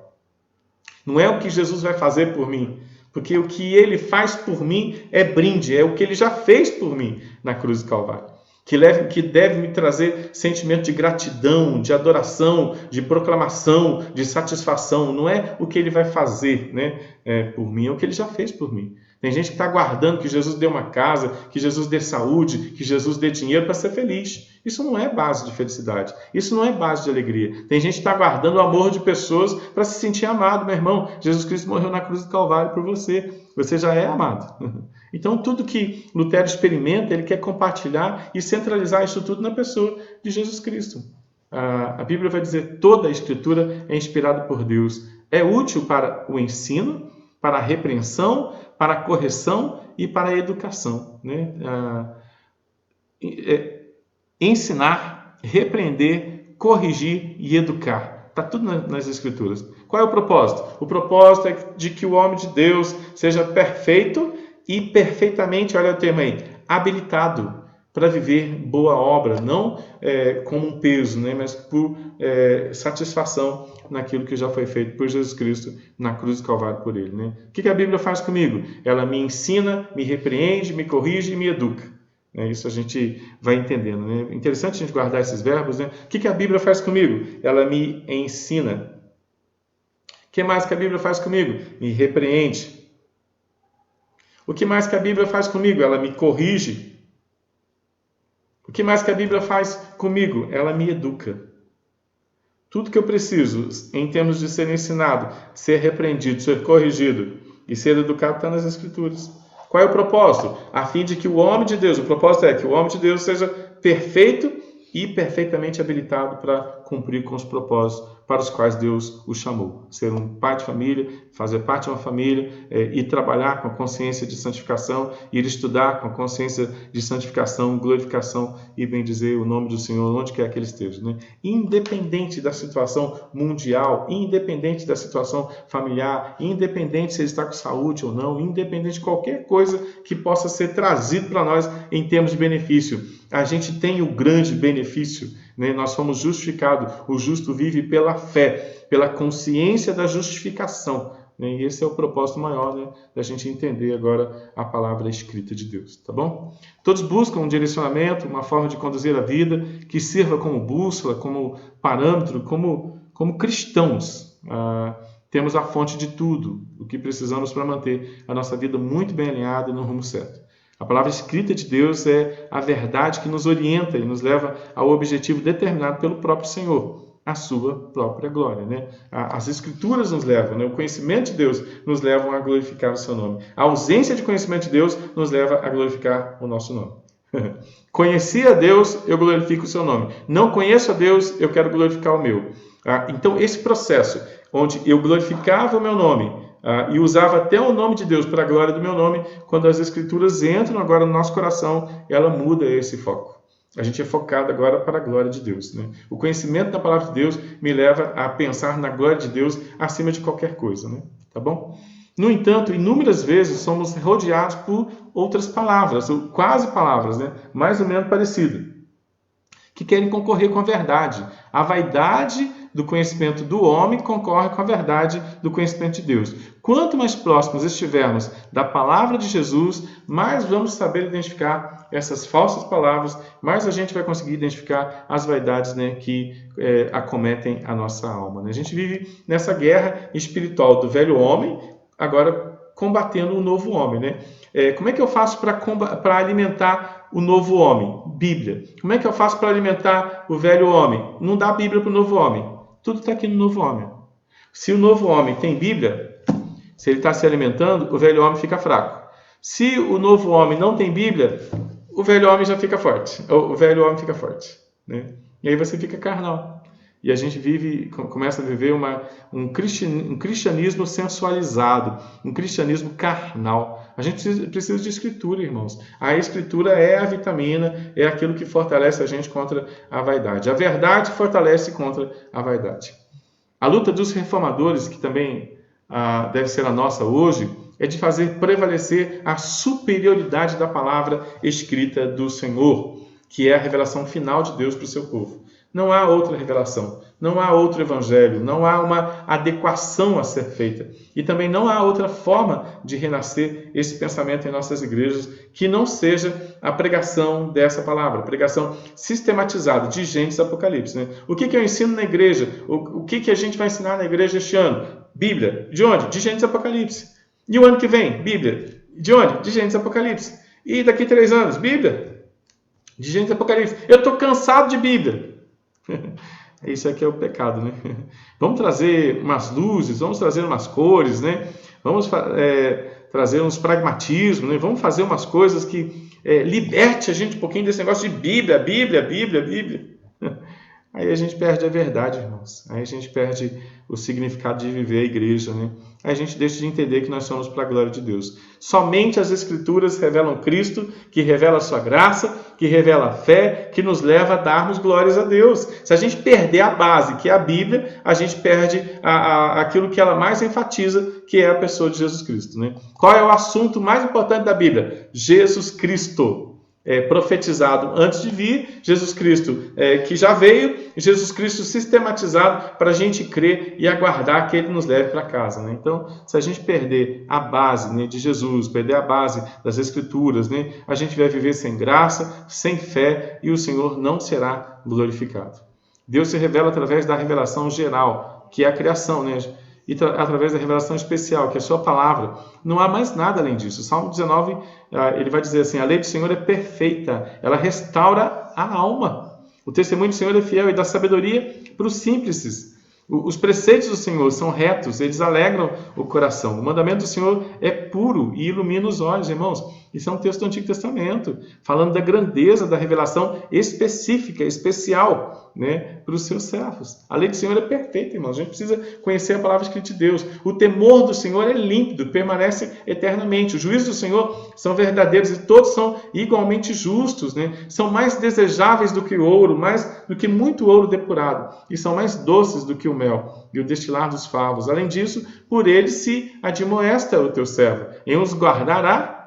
Não é o que Jesus vai fazer por mim, porque o que ele faz por mim é brinde, é o que ele já fez por mim na cruz do Calvário. Que deve me trazer sentimento de gratidão, de adoração, de proclamação, de satisfação. Não é o que ele vai fazer, né, por mim, é o que ele já fez por mim. Tem gente que está aguardando que Jesus dê uma casa, que Jesus dê saúde, que Jesus dê dinheiro para ser feliz. Isso não é base de felicidade. Isso não é base de alegria. Tem gente que está aguardando o amor de pessoas para se sentir amado. Meu irmão, Jesus Cristo morreu na cruz do Calvário por você. Você já é amado. Então, tudo que Lutero experimenta, ele quer compartilhar e centralizar isso tudo na pessoa de Jesus Cristo. A Bíblia vai dizer: toda a Escritura é inspirada por Deus. É útil para o ensino, para a repreensão, para a correção e para a educação. Né? Ensinar, repreender, corrigir e educar. Está tudo nas Escrituras. Qual é o propósito? O propósito é de que o homem de Deus seja perfeito e perfeitamente, olha o termo aí, habilitado para viver boa obra, não como um peso, né, mas por satisfação naquilo que já foi feito por Jesus Cristo na cruz do Calvário por ele. Né? O que a Bíblia faz comigo? Ela me ensina, me repreende, me corrige e me educa. Isso a gente vai entendendo. Né? Interessante a gente guardar esses verbos. Né? O que a Bíblia faz comigo? Ela me ensina. O que mais que a Bíblia faz comigo? Me repreende. O que mais que a Bíblia faz comigo? Ela me corrige. O que mais que a Bíblia faz comigo? Ela me educa. Tudo que eu preciso, em termos de ser ensinado, ser repreendido, ser corrigido e ser educado, está nas Escrituras. Qual é o propósito? A fim de que o homem de Deus, o propósito é que o homem de Deus seja perfeito e perfeitamente habilitado para cumprir com os propósitos para os quais Deus o chamou. Ser um pai de família, fazer parte de uma família, ir trabalhar com a consciência de santificação, ir estudar com a consciência de santificação, glorificação e bendizer o nome do Senhor onde quer que ele esteja. Né? Independente da situação mundial, independente da situação familiar, independente se ele está com saúde ou não, independente de qualquer coisa que possa ser trazido para nós em termos de benefício. A gente tem o grande benefício, né? Nós fomos justificados. O justo vive pela fé, pela consciência da justificação. Né? E esse é o propósito maior, né? Da gente entender agora a palavra escrita de Deus. Tá bom? Todos buscam um direcionamento, uma forma de conduzir a vida que sirva como bússola, como parâmetro, como cristãos. Temos a fonte de tudo, o que precisamos para manter a nossa vida muito bem alinhada e no rumo certo. A palavra escrita de Deus é a verdade que nos orienta e nos leva ao objetivo determinado pelo próprio Senhor, a sua própria glória. Né? As Escrituras nos levam, né? O conhecimento de Deus nos leva a glorificar o seu nome. A ausência de conhecimento de Deus nos leva a glorificar o nosso nome. Conheci a Deus, eu glorifico o seu nome. Não conheço a Deus, eu quero glorificar o meu. Então, esse processo onde eu glorificava o meu nome, e usava até o nome de Deus para a glória do meu nome, quando as Escrituras entram agora no nosso coração, ela muda esse foco. A gente é focado agora para a glória de Deus. Né? O conhecimento da palavra de Deus me leva a pensar na glória de Deus acima de qualquer coisa. Né? Tá bom? No entanto, inúmeras vezes somos rodeados por outras palavras, ou quase palavras, né? Mais ou menos parecidas, que querem concorrer com a verdade. A vaidade do conhecimento do homem concorre com a verdade do conhecimento de Deus. Quanto mais próximos estivermos da palavra de Jesus, mais vamos saber identificar essas falsas palavras, mais a gente vai conseguir identificar as vaidades, né, que acometem a nossa alma. Né? A gente vive nessa guerra espiritual do velho homem, agora combatendo o novo homem. Né? Como é que eu faço para alimentar o novo homem? Bíblia. Como é que eu faço para alimentar o velho homem? Não dá Bíblia para o novo homem. Tudo está aqui no novo homem. Se o novo homem tem Bíblia, se ele está se alimentando, o velho homem fica fraco. Se o novo homem não tem Bíblia, o velho homem já fica forte. O velho homem fica forte. Né? E aí você fica carnal. E a gente começa a viver um cristianismo sensualizado, um cristianismo carnal. A gente precisa de Escritura, irmãos. A Escritura é a vitamina, é aquilo que fortalece a gente contra a vaidade. A verdade fortalece contra a vaidade. A luta dos reformadores, que também deve ser a nossa hoje, é de fazer prevalecer a superioridade da palavra escrita do Senhor, que é a revelação final de Deus para o seu povo. Não há outra revelação, não há outro evangelho, não há uma adequação a ser feita. E também não há outra forma de renascer esse pensamento em nossas igrejas que não seja a pregação dessa palavra, a pregação sistematizada de Gênesis e Apocalipse. Né? O que eu ensino na igreja? O que a gente vai ensinar na igreja este ano? Bíblia. De onde? De Gênesis e Apocalipse. E o ano que vem? Bíblia. De onde? De Gênesis e Apocalipse. E daqui 3 anos? Bíblia. De Gênesis e Apocalipse. Eu estou cansado de Bíblia. Isso aqui é o pecado, né? Vamos trazer umas luzes, vamos trazer umas cores, né? Vamos trazer uns pragmatismos, né? Vamos fazer umas coisas que liberte a gente um pouquinho desse negócio de Bíblia, Bíblia, Bíblia, Bíblia. Aí a gente perde a verdade, irmãos. Aí a gente perde o significado de viver a igreja, né? Aí a gente deixa de entender que nós somos para a glória de Deus. Somente as Escrituras revelam Cristo, que revela a sua graça, que revela a fé, que nos leva a darmos glórias a Deus. Se a gente perder a base, que é a Bíblia, a gente perde aquilo que ela mais enfatiza, que é a pessoa de Jesus Cristo, né? Qual é o assunto mais importante da Bíblia? Jesus Cristo. Profetizado antes de vir, Jesus Cristo que já veio, Jesus Cristo sistematizado para a gente crer e aguardar que Ele nos leve para casa, né? Então, se a gente perder a base, né, de Jesus, perder a base das Escrituras, né, a gente vai viver sem graça, sem fé, e o Senhor não será glorificado. Deus se revela através da revelação geral, que é a criação, né? E através da revelação especial, que é a sua palavra. Não há mais nada além disso. O Salmo 19, ele vai dizer assim: a lei do Senhor é perfeita, ela restaura a alma. O testemunho do Senhor é fiel e dá sabedoria para os simples. Os preceitos do Senhor são retos, eles alegram o coração. O mandamento do Senhor é puro e ilumina os olhos, irmãos. Isso é um texto do Antigo Testamento, falando da grandeza da revelação específica, especial, né, para os seus servos. A lei do Senhor é perfeita, irmãos. A gente precisa conhecer a palavra escrita de Deus. O temor do Senhor é límpido, permanece eternamente. Os juízos do Senhor são verdadeiros e todos são igualmente justos, né? São mais desejáveis do que o ouro, mais do que muito ouro depurado, e são mais doces do que o mel e o destilar dos favos. Além disso, por ele se admoesta o teu servo, em os guardará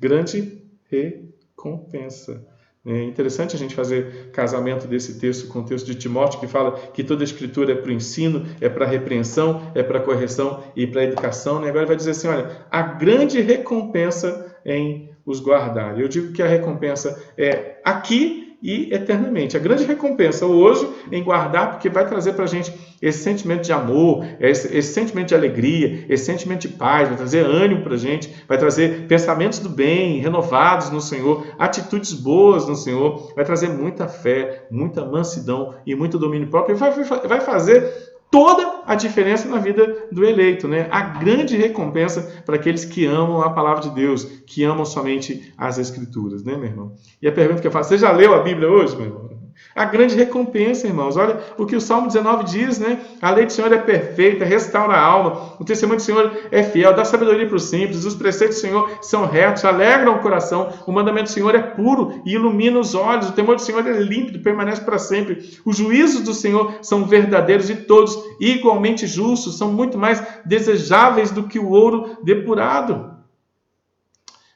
grande recompensa. É interessante a gente fazer casamento desse texto com o texto de Timóteo, que fala que toda a Escritura é para o ensino, é para a repreensão, é para a correção e para a educação. Né? Agora ele vai dizer assim, olha, a grande recompensa em os guardar. Eu digo que a recompensa é aqui e eternamente. A grande recompensa hoje em guardar, porque vai trazer para a gente esse sentimento de amor, esse sentimento de alegria, esse sentimento de paz, vai trazer ânimo para a gente, vai trazer pensamentos do bem, renovados no Senhor, atitudes boas no Senhor, vai trazer muita fé, muita mansidão e muito domínio próprio, e vai fazer toda a diferença na vida do eleito, né? A grande recompensa para aqueles que amam a palavra de Deus, que amam somente as Escrituras, né, meu irmão? E a pergunta que eu faço, você já leu a Bíblia hoje, meu irmão? A grande recompensa, irmãos. Olha o que o Salmo 19 diz, né? A lei do Senhor é perfeita, restaura a alma. O testemunho do Senhor é fiel, dá sabedoria para os simples. Os preceitos do Senhor são retos, alegram o coração. O mandamento do Senhor é puro e ilumina os olhos. O temor do Senhor é límpido, permanece para sempre. Os juízos do Senhor são verdadeiros e todos igualmente justos. São muito mais desejáveis do que o ouro depurado.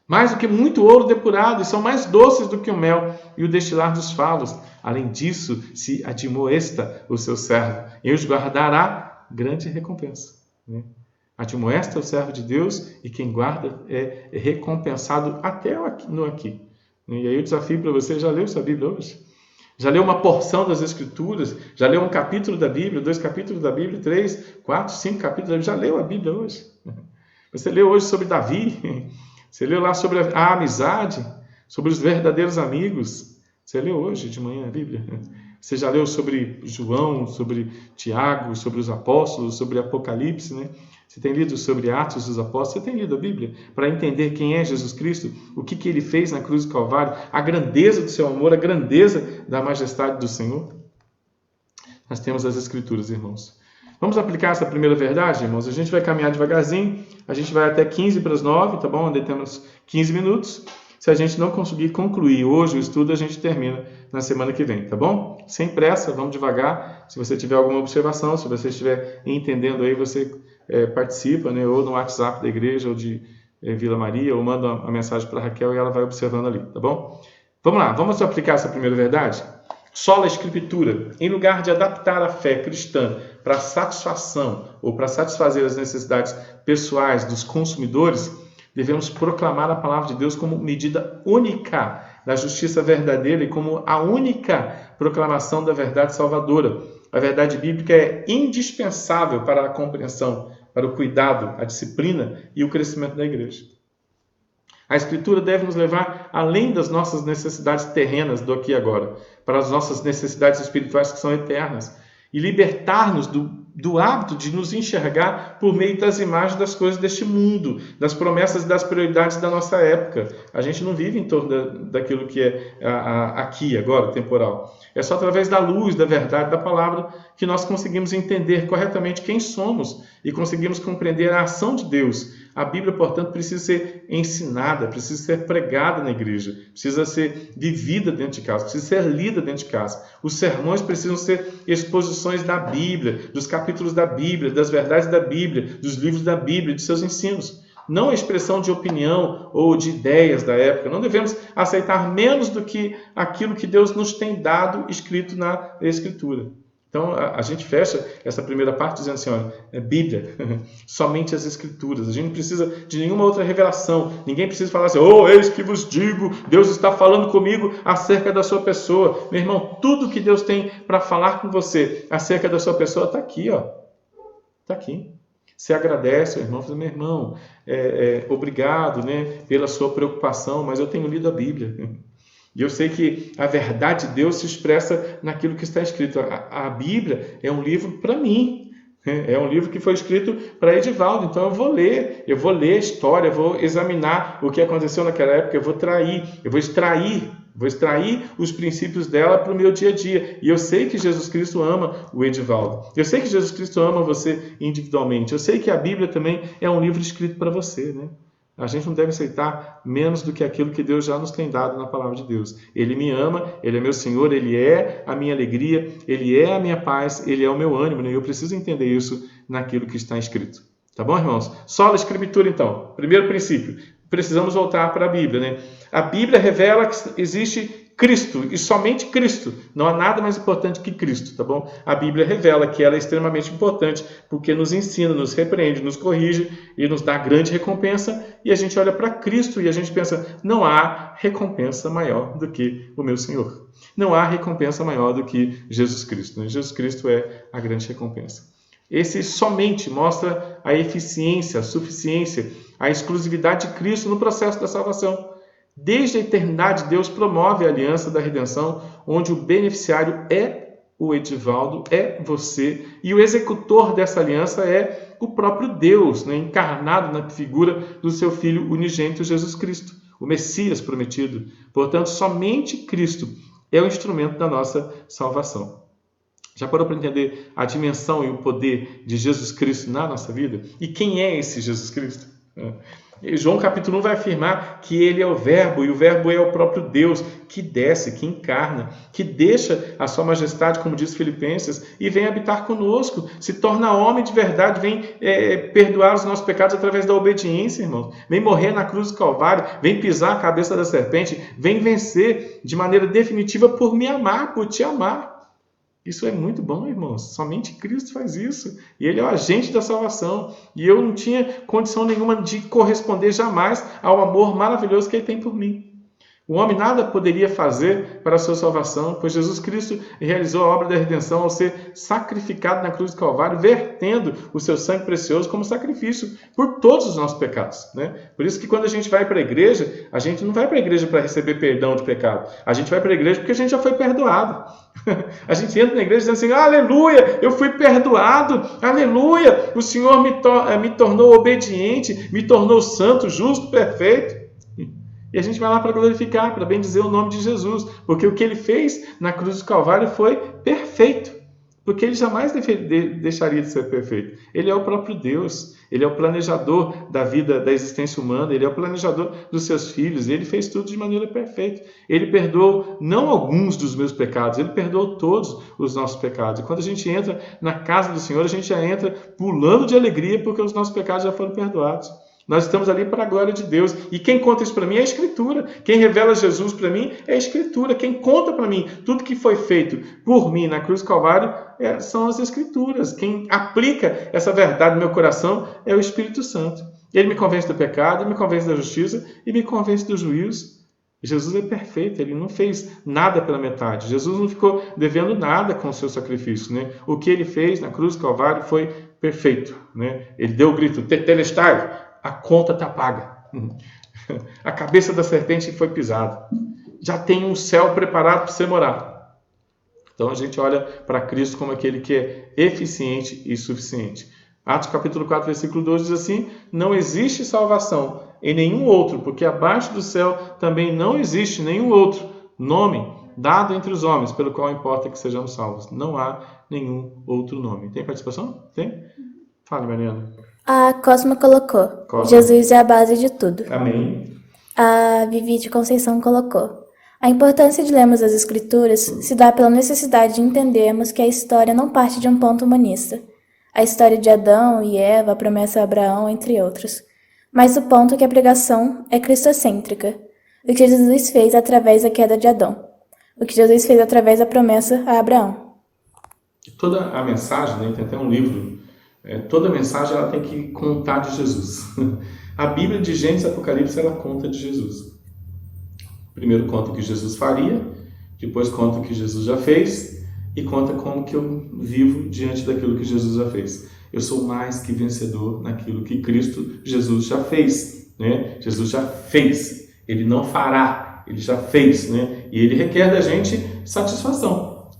Mais do que muito ouro depurado, e são mais doces do que o mel e o destilar dos favos. Além disso, se admoesta o seu servo, e os guardará grande recompensa. Né? Admoesta o servo de Deus, e quem guarda é recompensado até no aqui. E aí o desafio para você, já leu sua Bíblia hoje? Já leu uma porção das Escrituras? Já leu um capítulo da Bíblia, 2 capítulos da Bíblia, 3, 4, 5 capítulos da Bíblia? Já leu a Bíblia hoje? Você leu hoje sobre Davi? Você leu lá sobre a amizade, sobre os verdadeiros amigos. Você leu hoje de manhã a Bíblia? Você já leu sobre João, sobre Tiago, sobre os apóstolos, sobre Apocalipse, né? Você tem lido sobre Atos dos Apóstolos? Você tem lido a Bíblia para entender quem é Jesus Cristo, o que ele fez na cruz do Calvário, a grandeza do seu amor, a grandeza da majestade do Senhor? Nós temos as Escrituras, irmãos. Vamos aplicar essa primeira verdade, irmãos? A gente vai caminhar devagarzinho, a gente vai até 15 para as 9, tá bom? Onde temos 15 minutos. Se a gente não conseguir concluir hoje o estudo, a gente termina na semana que vem, tá bom? Sem pressa, vamos devagar. Se você tiver alguma observação, se você estiver entendendo aí, você participa, né? Ou no WhatsApp da igreja, ou de Vila Maria, ou manda uma mensagem para a Raquel e ela vai observando ali, tá bom? Vamos lá, vamos aplicar essa primeira verdade? Sola Escritura, em lugar de adaptar a fé cristã para satisfação ou para satisfazer as necessidades pessoais dos consumidores, devemos proclamar a palavra de Deus como medida única da justiça verdadeira e como a única proclamação da verdade salvadora. A verdade bíblica é indispensável para a compreensão, para o cuidado, a disciplina e o crescimento da igreja. A Escritura deve nos levar além das nossas necessidades terrenas do aqui e agora, para as nossas necessidades espirituais que são eternas, e libertar-nos do hábito de nos enxergar por meio das imagens das coisas deste mundo, das promessas e das prioridades da nossa época. A gente não vive em torno daquilo que é aqui, agora, temporal. É só através da luz, da verdade, da palavra, que nós conseguimos entender corretamente quem somos e conseguimos compreender a ação de Deus. A Bíblia, portanto, precisa ser ensinada, precisa ser pregada na igreja, precisa ser vivida dentro de casa, precisa ser lida dentro de casa. Os sermões precisam ser exposições da Bíblia, dos capítulos da Bíblia, das verdades da Bíblia, dos livros da Bíblia, de seus ensinos. Não a expressão de opinião ou de ideias da época. Não devemos aceitar menos do que aquilo que Deus nos tem dado escrito na Escritura. Então, a gente fecha essa primeira parte dizendo assim, olha, é Bíblia, somente as Escrituras. A gente não precisa de nenhuma outra revelação. Ninguém precisa falar assim, eis que vos digo, Deus está falando comigo acerca da sua pessoa. Meu irmão, tudo que Deus tem para falar com você acerca da sua pessoa está aqui, ó. Está aqui. Você agradece, meu irmão, obrigado, né, pela sua preocupação, mas eu tenho lido a Bíblia. E eu sei que a verdade de Deus se expressa naquilo que está escrito. A Bíblia é um livro para mim. É um livro que foi escrito para Edivaldo. Então eu vou ler a história, eu vou examinar o que aconteceu naquela época, eu vou extrair os princípios dela para o meu dia a dia. E eu sei que Jesus Cristo ama o Edivaldo. Eu sei que Jesus Cristo ama você individualmente. Eu sei que a Bíblia também é um livro escrito para você, né? A gente não deve aceitar menos do que aquilo que Deus já nos tem dado na palavra de Deus. Ele me ama, Ele é meu Senhor, Ele é a minha alegria, Ele é a minha paz, Ele é o meu ânimo. E eu preciso entender isso naquilo que está escrito. Tá bom, irmãos? Sola Escritura, então. Primeiro princípio. Precisamos voltar para a Bíblia, né? A Bíblia revela que existe Cristo, e somente Cristo. Não há nada mais importante que Cristo, tá bom? A Bíblia revela que ela é extremamente importante, porque nos ensina, nos repreende, nos corrige e nos dá grande recompensa, e a gente olha para Cristo e a gente pensa, não há recompensa maior do que o meu Senhor. Não há recompensa maior do que Jesus Cristo, né? Jesus Cristo é a grande recompensa. Esse somente mostra a eficiência, a suficiência, a exclusividade de Cristo no processo da salvação. Desde a eternidade, Deus promove a aliança da redenção, onde o beneficiário é o Edivaldo, é você, e o executor dessa aliança é o próprio Deus, né, encarnado na figura do seu Filho unigênito Jesus Cristo, o Messias prometido. Portanto, somente Cristo é o instrumento da nossa salvação. Já parou para entender a dimensão e o poder de Jesus Cristo na nossa vida? E quem é esse Jesus Cristo? João capítulo 1 vai afirmar que ele é o Verbo, e o Verbo é o próprio Deus, que desce, que encarna, que deixa a sua majestade, como diz Filipenses, e vem habitar conosco, se torna homem de verdade, vem perdoar os nossos pecados através da obediência, irmãos. Vem morrer na cruz do Calvário, vem pisar a cabeça da serpente, vem vencer de maneira definitiva por me amar, por te amar. Isso é muito bom, irmãos. Somente Cristo faz isso. E Ele é o agente da salvação. E eu não tinha condição nenhuma de corresponder jamais ao amor maravilhoso que Ele tem por mim. O homem nada poderia fazer para a sua salvação, pois Jesus Cristo realizou a obra da redenção ao ser sacrificado na cruz do Calvário, vertendo o seu sangue precioso como sacrifício por todos os nossos pecados, né? Por isso que quando a gente vai para a igreja, a gente não vai para a igreja para receber perdão de pecado. A gente vai para a igreja porque a gente já foi perdoado. A gente entra na igreja dizendo assim, aleluia, eu fui perdoado, aleluia, o Senhor me tornou obediente, me tornou santo, justo, perfeito. E a gente vai lá para glorificar, para bendizer o nome de Jesus, porque o que Ele fez na cruz do Calvário foi perfeito, porque Ele jamais deixaria de ser perfeito. Ele é o próprio Deus, Ele é o planejador da vida, da existência humana, Ele é o planejador dos seus filhos, Ele fez tudo de maneira perfeita. Ele perdoou não alguns dos meus pecados, Ele perdoou todos os nossos pecados. E quando a gente entra na casa do Senhor, a gente já entra pulando de alegria, porque os nossos pecados já foram perdoados. Nós estamos ali para a glória de Deus. E quem conta isso para mim é a Escritura. Quem revela Jesus para mim é a Escritura. Quem conta para mim tudo que foi feito por mim na cruz do Calvário são as Escrituras. Quem aplica essa verdade no meu coração é o Espírito Santo. Ele me convence do pecado, me convence da justiça e me convence do juízo. Jesus é perfeito, Ele não fez nada pela metade. Jesus não ficou devendo nada com o seu sacrifício, né? O que Ele fez na cruz do Calvário foi perfeito, né? Ele deu o grito, tetelestai, a conta está paga. A cabeça da serpente foi pisada. Já tem um céu preparado para você morar. Então a gente olha para Cristo como aquele que é eficiente e suficiente. Atos capítulo 4, versículo 12 diz assim: não existe salvação em nenhum outro, porque abaixo do céu também não existe nenhum outro nome dado entre os homens, pelo qual importa que sejamos salvos. Não há nenhum outro nome. Tem participação? Tem? Fale, Mariana. A Cosma colocou: Cosma. Jesus é a base de tudo. Amém. A Vivi de Conceição colocou: a importância de lermos as Escrituras se dá pela necessidade de entendermos que a história não parte de um ponto humanista. A história de Adão e Eva, a promessa a Abraão, entre outros. Mas o ponto é que a pregação é cristocêntrica. O que Jesus fez através da queda de Adão. O que Jesus fez através da promessa a Abraão. Toda a mensagem, né, tem até um livro, toda mensagem ela tem que contar de Jesus. A Bíblia de Gênesis e Apocalipse ela conta de Jesus. Primeiro conta o que Jesus faria, depois conta o que Jesus já fez e conta como que eu vivo diante daquilo que Jesus já fez. Eu sou mais que vencedor naquilo que Cristo Jesus já fez. Né? Jesus já fez, Ele não fará, Ele já fez. Né? E Ele requer da gente satisfação.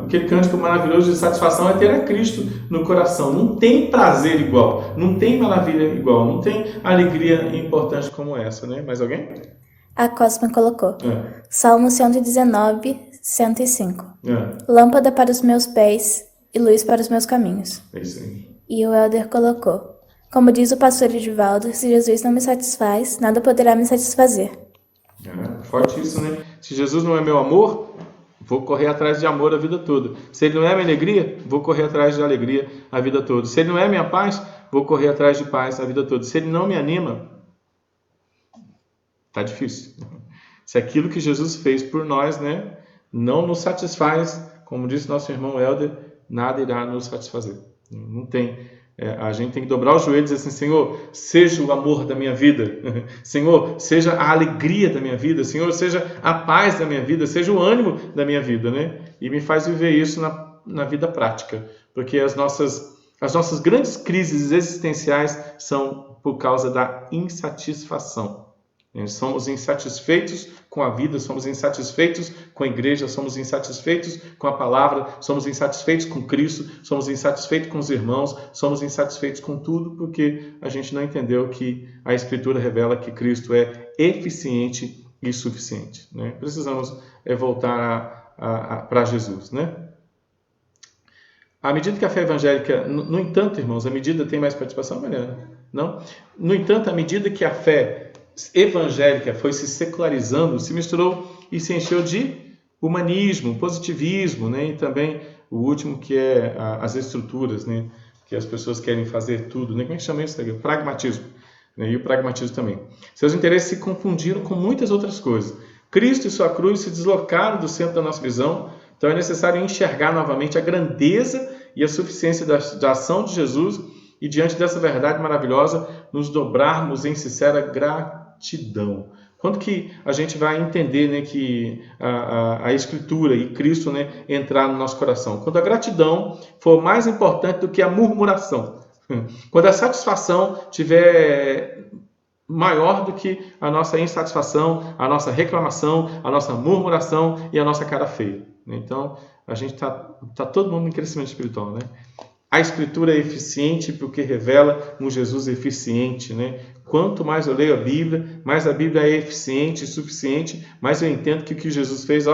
Aquele cântico maravilhoso de satisfação é ter a Cristo no coração. Não tem prazer igual, não tem maravilha igual, não tem alegria importante como essa. Né? Mais alguém? A Cosma colocou: Salmo 119, 105. Lâmpada para os meus pés e luz para os meus caminhos. É isso aí. E o Helder colocou: como diz o pastor Edivaldo, se Jesus não me satisfaz, nada poderá me satisfazer. Forte isso, né? Se Jesus não é meu amor, vou correr atrás de amor a vida toda. Se Ele não é minha alegria, vou correr atrás de alegria a vida toda. Se Ele não é minha paz, vou correr atrás de paz a vida toda. Se Ele não me anima, tá difícil. Se aquilo que Jesus fez por nós, né, não nos satisfaz, como disse nosso irmão Helder, nada irá nos satisfazer. Não tem. A gente tem que dobrar os joelhos e dizer assim: Senhor, seja o amor da minha vida. Senhor, seja a alegria da minha vida. Senhor, seja a paz da minha vida. Seja o ânimo da minha vida. Né? E me faz viver isso na vida prática. Porque as nossas grandes crises existenciais são por causa da insatisfação. Somos insatisfeitos com a vida, somos insatisfeitos com a igreja, somos insatisfeitos com a palavra, somos insatisfeitos com Cristo, somos insatisfeitos com os irmãos, somos insatisfeitos com tudo porque a gente não entendeu que a Escritura revela que Cristo é eficiente e suficiente. Né? Precisamos voltar para Jesus. Né? À medida que a fé evangélica, no entanto, irmãos, à medida tem mais participação, Mariana? Não? No entanto, à medida que a fé evangélica foi se secularizando, se misturou e se encheu de humanismo, positivismo, né? E também o último que é as estruturas, né? Que as pessoas querem fazer tudo, né? Como é que chama isso? O pragmatismo, né? E o pragmatismo também. Seus interesses se confundiram com muitas outras coisas. Cristo e sua cruz se deslocaram do centro da nossa visão, então é necessário enxergar novamente a grandeza e a suficiência da ação de Jesus e diante dessa verdade maravilhosa nos dobrarmos em sincera gratidão. Quando que a gente vai entender, né, que a Escritura e Cristo, né, entrar no nosso coração? Quando a gratidão for mais importante do que a murmuração. Quando a satisfação tiver maior do que a nossa insatisfação, a nossa reclamação, a nossa murmuração e a nossa cara feia. Então, a gente tá todo mundo em crescimento espiritual, né? A Escritura é eficiente porque revela um Jesus eficiente, né? Quanto mais eu leio a Bíblia, mais a Bíblia é eficiente e suficiente, mais eu entendo que o que Jesus fez,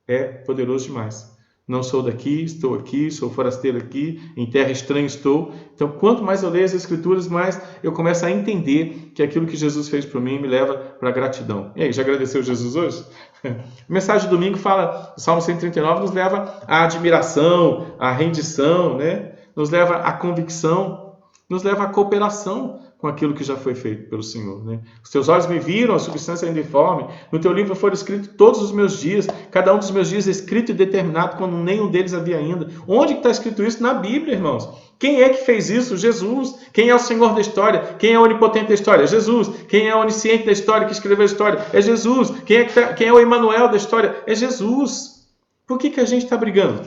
é poderoso demais. Não sou daqui, estou aqui, sou forasteiro aqui, em terra estranha estou. Então, quanto mais eu leio as Escrituras, mais eu começo a entender que aquilo que Jesus fez por mim me leva para a gratidão. E aí, já agradeceu Jesus hoje? A mensagem de domingo fala, o Salmo 139 nos leva à admiração, à rendição, né? Nos leva à convicção, nos leva à cooperação com aquilo que já foi feito pelo Senhor. Né? Os teus olhos me viram, a substância ainda informe. No teu livro foram escritos todos os meus dias, cada um dos meus dias escrito e determinado, quando nenhum deles havia ainda. Onde está escrito isso? Na Bíblia, irmãos. Quem é que fez isso? Jesus. Quem é o Senhor da história? Quem é o onipotente da história? Jesus. Quem é o onisciente da história que escreveu a história? É Jesus. Quem é o Emanuel da história? É Jesus. Por que a gente está brigando?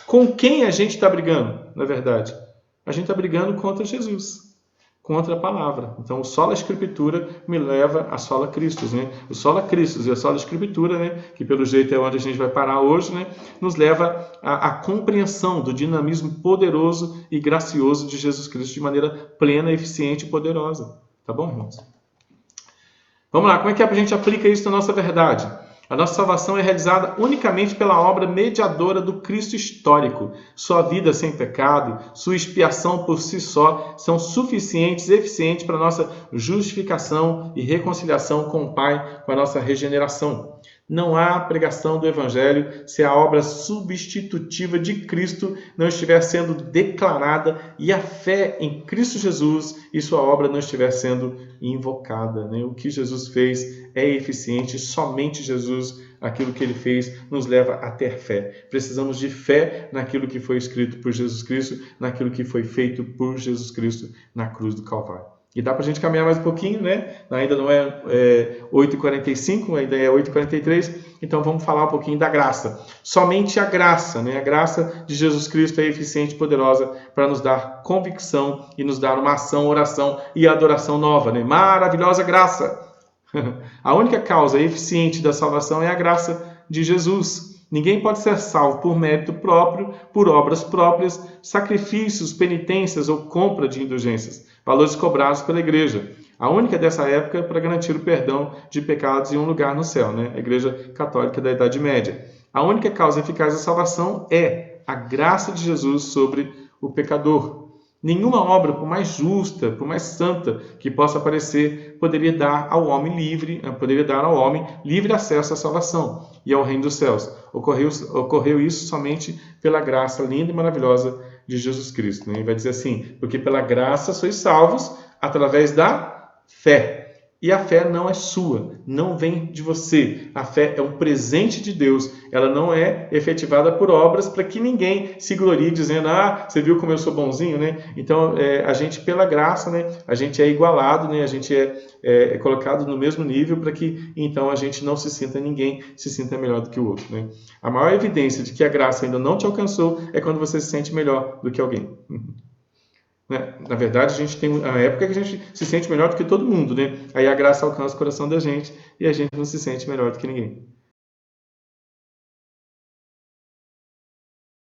Com quem a gente está brigando, na verdade? A gente está brigando contra Jesus. contra a palavra. Então, o sola Escritura me leva a sola Christus, né? O sola Christus e a sola Escritura, né? Que pelo jeito é onde a gente vai parar hoje, né? Nos leva à compreensão do dinamismo poderoso e gracioso de Jesus Cristo de maneira plena, eficiente e poderosa. Tá bom, irmãos? Vamos lá, como é que a gente aplica isso na nossa verdade? A nossa salvação é realizada unicamente pela obra mediadora do Cristo histórico. Sua vida sem pecado, sua expiação por si só são suficientes e eficientes para a nossa justificação e reconciliação com o Pai, com a nossa regeneração. Não há pregação do Evangelho se a obra substitutiva de Cristo não estiver sendo declarada e a fé em Cristo Jesus e sua obra não estiver sendo invocada, né? O que Jesus fez é eficiente, somente Jesus, aquilo que ele fez, nos leva a ter fé. Precisamos de fé naquilo que foi escrito por Jesus Cristo, naquilo que foi feito por Jesus Cristo na cruz do Calvário. E dá para a gente caminhar mais um pouquinho, né? Ainda não é 8h45, ainda é 8h43, então vamos falar um pouquinho da graça. Somente a graça, né? A graça de Jesus Cristo é eficiente e poderosa para nos dar convicção e nos dar uma ação, oração e adoração nova, né? Maravilhosa graça! A única causa eficiente da salvação é a graça de Jesus. Ninguém pode ser salvo por mérito próprio, por obras próprias, sacrifícios, penitências ou compra de indulgências, valores cobrados pela igreja. A única dessa época para garantir o perdão de pecados e um lugar no céu, né? A Igreja Católica da Idade Média. A única causa eficaz da salvação é a graça de Jesus sobre o pecador. Nenhuma obra, por mais justa, por mais santa que possa parecer, poderia dar ao homem livre acesso à salvação e ao reino dos céus. Ocorreu isso somente pela graça linda e maravilhosa de Jesus Cristo. Ele vai dizer assim, porque pela graça sois salvos através da fé. E a fé não é sua, não vem de você. A fé é um presente de Deus. Ela não é efetivada por obras para que ninguém se glorie dizendo, você viu como eu sou bonzinho, né? Então, a gente, pela graça, né? A gente é igualado, né? A gente é colocado no mesmo nível para que, então, a gente não se sinta, ninguém se sinta melhor do que o outro, né? A maior evidência de que a graça ainda não te alcançou é quando você se sente melhor do que alguém. Na verdade, a gente tem uma época que a gente se sente melhor do que todo mundo, né? Aí a graça alcança o coração da gente e a gente não se sente melhor do que ninguém.